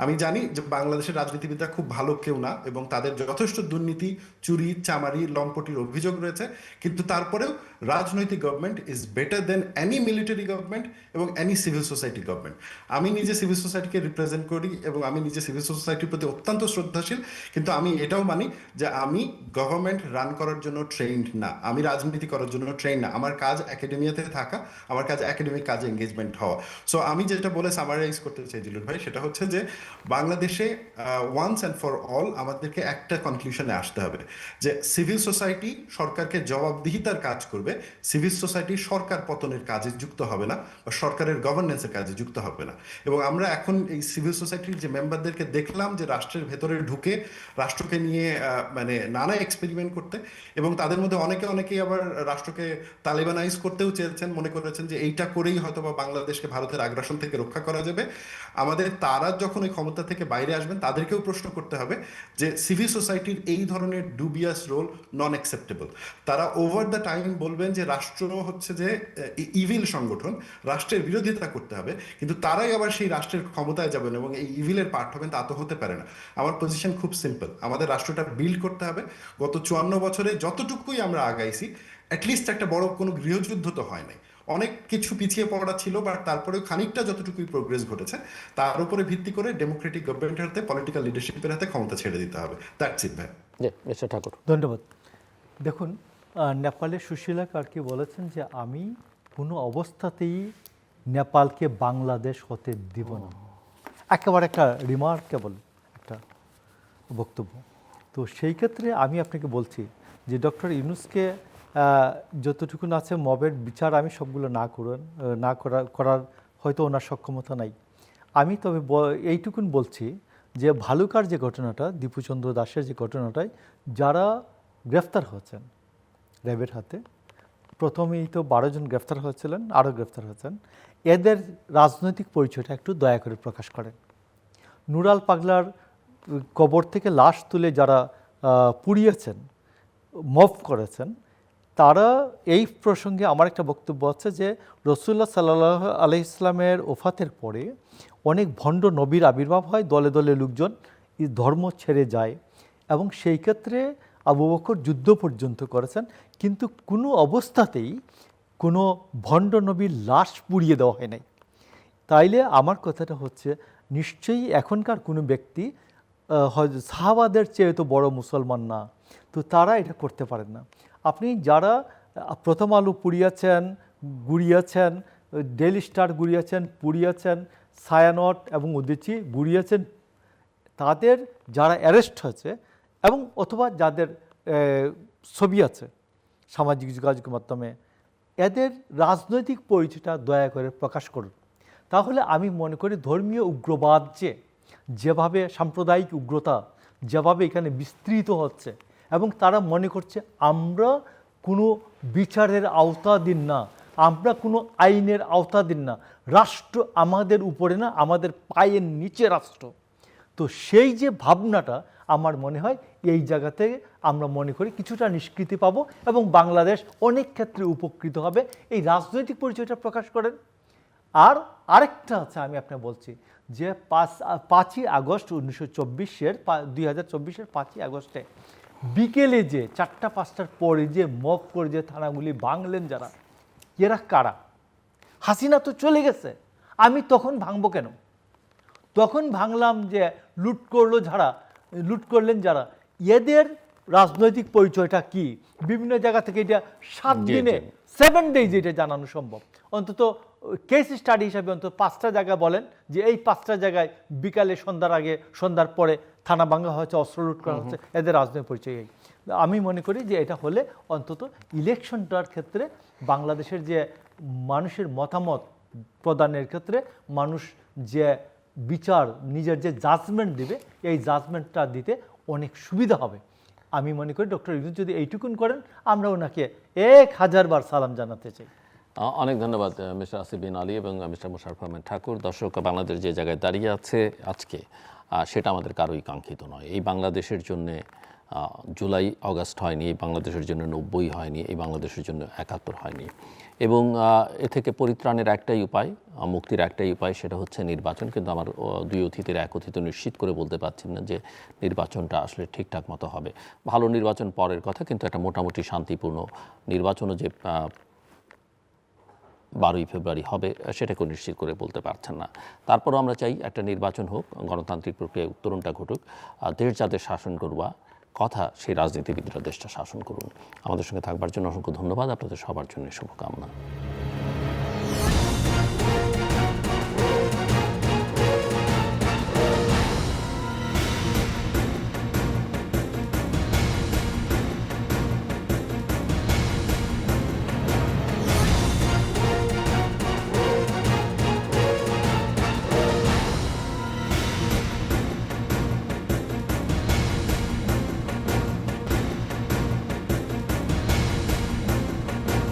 S3: আমি জানি যে বাংলাদেশের রাজনীতিবিদরা খুব ভালো কেউ না, এবং তাদের যথেষ্ট দুর্নীতি, চুরি, চামারি, লম্পটির অভিযোগ রয়েছে, কিন্তু তারপরেও রাজনৈতিক government is better than any military government এবং এনি সিভিল সোসাইটি গভর্নমেন্ট। আমি নিজে সিভিল সোসাইটিকে রিপ্রেজেন্ট করি, এবং আমি নিজে সিভিল সোসাইটির প্রতি অত্যন্ত শ্রদ্ধাশীল, কিন্তু আমি এটাও মানি যে আমি গভর্নমেন্ট রান করার জন্য ট্রেন্ড না, আমি রাজনীতি করার জন্য ট্রেন্ড না। আমার কাজ একাডেমিয়াতে থাকা, আমার কাজ একাডেমিক কাজে এঙ্গেজমেন্ট হওয়া। সো আমি যেটা বলে সামারাইজ করতে চাই জিলুর ভাই, সেটা হচ্ছে যে বাংলাদেশে ওয়ান্স অ্যান্ড ফর অল আমাদেরকে একটা কনক্লুশনে আসতে হবে যে সিভিল সোসাইটি সরকারকে জবাবদিহিতার কাজ করবে, সিভিল সোসাইটি সরকার পতনের কাজে যুক্ত হবে না বা সরকারের গভর্নেন্সের কাজে যুক্ত হবে না। এবং আমরা এখন এই সিভিল সোসাইটির যে মেম্বারদেরকে দেখলাম যে রাষ্ট্রের ভেতরে ঢুকে রাষ্ট্রকে নিয়ে মানে নানা এক্সপেরিমেন্ট করতে, এবং তাদের মধ্যে অনেকেই আবার রাষ্ট্রকে তালিবানাইজ করতেও চেয়েছেন, মনে করেছেন যে এইটা করেই হয়তো বা বাংলাদেশকে ভারতের আগ্রাসন থেকে রক্ষা করা যাবে। আমাদের তারা যখন ওই ক্ষমতা থেকে বাইরে আসবেন তাদেরকেও প্রশ্ন করতে হবে যে সিভিল সোসাইটির এই ধরনের ডুবিয়াস রোল নন অ্যাকসেপ্টেবল। তারা ওভার দ্য টাইম বলবেন যে রাষ্ট্র হচ্ছে যে ইভিল সংগঠন, রাষ্ট্রের বিরোধিতা করতে হবে, কিন্তু তারাই আবার সেই রাষ্ট্রের ক্ষমতায় যাবেন এবং এই ইভিলের পার্ট হবেন, তা তো হতে পারে না। আমার পজিশন খুব সিম্পল, আমাদের রাষ্ট্রটা বিল্ড করতে হবে। গত 54 বছরে যতটুকুই আমরা আগাইছি, অ্যাটলিস্ট একটা বড় কোনো গৃহযুদ্ধ তো হয় নাই, অনেক কিছু পিছিয়ে পড়া ছিল, বাট তারপরেও খানিকটা যতটুকুই প্রোগ্রেস ঘটেছে তার উপরে ভিত্তি করে ডেমোক্রেটিক গভর্নমেন্টের হাতে, পলিটিক্যাল লিডারশিপের হাতে ক্ষমতা ছেড়ে দিতে হবে। দ্যাটস ইট ভাই।
S1: জি মিস্টার ঠাকুর।
S2: ধন্যবাদ। দেখুন, নেপালের সুশীলা কার্কি বলেছেন যে আমি কোনো অবস্থাতেই নেপালকে বাংলাদেশ হতে দিব না। একেবারে একটা রিমার্কেবল একটা বক্তব্য। তো সেই ক্ষেত্রে আমি আপনাকে বলছি যে ডক্টর ইউনূসকে যতটুকুন আছে মবের বিচার আমি সবগুলো না করার হয়তো ওনার সক্ষমতা নাই। আমি তবে এইটুকুন বলছি যে ভালুকার যে ঘটনাটা, দীপুচন্দ্র দাসের যে ঘটনাটায় যারা গ্রেফতার হয়েছেন র্যাবের হাতে, প্রথমেই তো 12 জন গ্রেফতার হয়েছিলেন, আরও গ্রেফতার হয়েছেন, এদের রাজনৈতিক পরিচয়টা একটু দয়া করে প্রকাশ করেন। নুরাল পাগলার কবর থেকে লাশ তুলে যারা পুড়িয়েছেন, মফ করেছেন, তারা এই প্রসঙ্গে আমার একটা বক্তব্য আছে যে রাসূলুল্লাহ সাল্লাল্লাহু আলাইহি ইসলামের ওফাতের পরে অনেক ভণ্ড নবীর আবির্ভাব হয়, দলে দলে লোকজন এই ধর্ম ছেড়ে যায়, এবং সেই ক্ষেত্রে আবু বকর যুদ্ধ পর্যন্ত করেছেন, কিন্তু কোনো অবস্থাতেই কোনো ভণ্ড নবীর লাশ পুড়িয়ে দেওয়া হয় নাই। তাইলে আমার কথাটা হচ্ছে নিশ্চয়ই এখনকার কোনো ব্যক্তি সাহাবাদের চেয়ে তো বড় মুসলমান না, তো তারা এটা করতে পারেন না। আপনি যারা প্রথম আলো পুড়িয়েছেন, গুড়িয়েছেন, ডেইলি স্টার গুড়িয়েছেন, পুড়িয়েছেন, ছায়ানট এবং উদীচী গুড়িয়েছেন, তাদের যারা অ্যারেস্ট হয়েছে এবং অথবা যাদের ছবি আছে সামাজিক যোগাযোগ মাধ্যমে, এদের রাজনৈতিক পরিচয়টা দয়া করে প্রকাশ করুন। তাহলে আমি মনে করি ধর্মীয় উগ্রবাদ যেভাবে সাম্প্রদায়িক উগ্রতা যেভাবে এখানে বিস্তৃত হচ্ছে, এবং তারা মনে করছে আমরা কোনো বিচারের আওতাধীন না, আমরা কোনো আইনের আওতাধীন না, রাষ্ট্র আমাদের উপরে না, আমাদের পায়ের নিচে রাষ্ট্র। তো সেই যে ভাবনাটা আমার মনে হয় এই জায়গা থেকে আমরা মনে করি কিছুটা নিষ্কৃতি পাবো এবং বাংলাদেশ অনেক ক্ষেত্রে উপকৃত হবে। এই রাজনৈতিক পরিচয়টা প্রকাশ করেন। আর আরেকটা আছে, আমি আপনাকে বলছি যে 5ই আগস্ট 2024-এর 5ই আগস্টে বিকেলে যে 4টা-5টার পরে যে মব করে যে থানাগুলি ভাঙলেন যারা, এরা কারা? হাসিনা তো চলে গেছে, আমি তখন ভাঙবো কেন? তখন ভাঙলাম যে লুট করলেন যারা, এদের রাজনৈতিক পরিচয়টা কি? বিভিন্ন জায়গা থেকে এটা 7 দিনে 7 ডেজ এটা জানানো সম্ভব। অন্তত কেস স্টাডি হিসাবে অন্তত 5টা জায়গা বলেন যে এই 5টা জায়গায় বিকালে সন্ধ্যার আগে সন্ধ্যার পরে থানা ভাঙা হয়েছে, অস্ত্র লুট করা হচ্ছে, এদের রাজনৈতিক পরিচয় এই। আমি মনে করি যে এটা হলে অন্তত ইলেকশনটার ক্ষেত্রে বাংলাদেশের যে মানুষের মতামত প্রদানের ক্ষেত্রে মানুষ যে বিচার নিজের যে জাজমেন্ট দিবে, এই জাজমেন্টটা দিতে অনেক সুবিধা হবে। আমি মনে করি ডক্টর ইউনূস যদি এইটুকুন করেন, আমরা ওনাকে 1000 বার সালাম জানাতে চাই।
S1: অনেক ধন্যবাদ মিস্টার আসিফ বিন আলী এবং মিস্টার মোশাররফ আহমেদ ঠাকুর। দর্শক, বাংলাদেশ যে জায়গায় দাঁড়িয়ে আছে আজকে, সেটা আমাদের কারোই কাঙ্ক্ষিত নয়। এই বাংলাদেশের জন্য জুলাই আগস্ট হয়নি, এই বাংলাদেশের জন্য 90 হয়নি, এই বাংলাদেশের জন্য 71 হয়নি। এবং এ থেকে পরিত্রাণের একটাই উপায়, মুক্তির একটাই উপায়, সেটা হচ্ছে নির্বাচন। কিন্তু আমার 2 অতিথির এক অতিথি নিশ্চিত করে বলতে পারছেন না যে নির্বাচনটা আসলে ঠিকঠাক মতো হবে। ভালো নির্বাচন পরের কথা, কিন্তু একটা মোটামুটি শান্তিপূর্ণ নির্বাচনও যে 12ই ফেব্রুয়ারি হবে সেটাকেও নিশ্চিত করে বলতে পারছেন না। তারপরও আমরা চাই একটা নির্বাচন হোক, গণতান্ত্রিক প্রক্রিয়ায় উত্তরণটা ঘটুক, দেশ যাদের শাসন করবা কথা সেই রাজনীতিবিদরা দেশটা শাসন করুন। আমাদের সঙ্গে থাকবার জন্য অসংখ্য ধন্যবাদ। আপনাদের সবার জন্য শুভকামনা।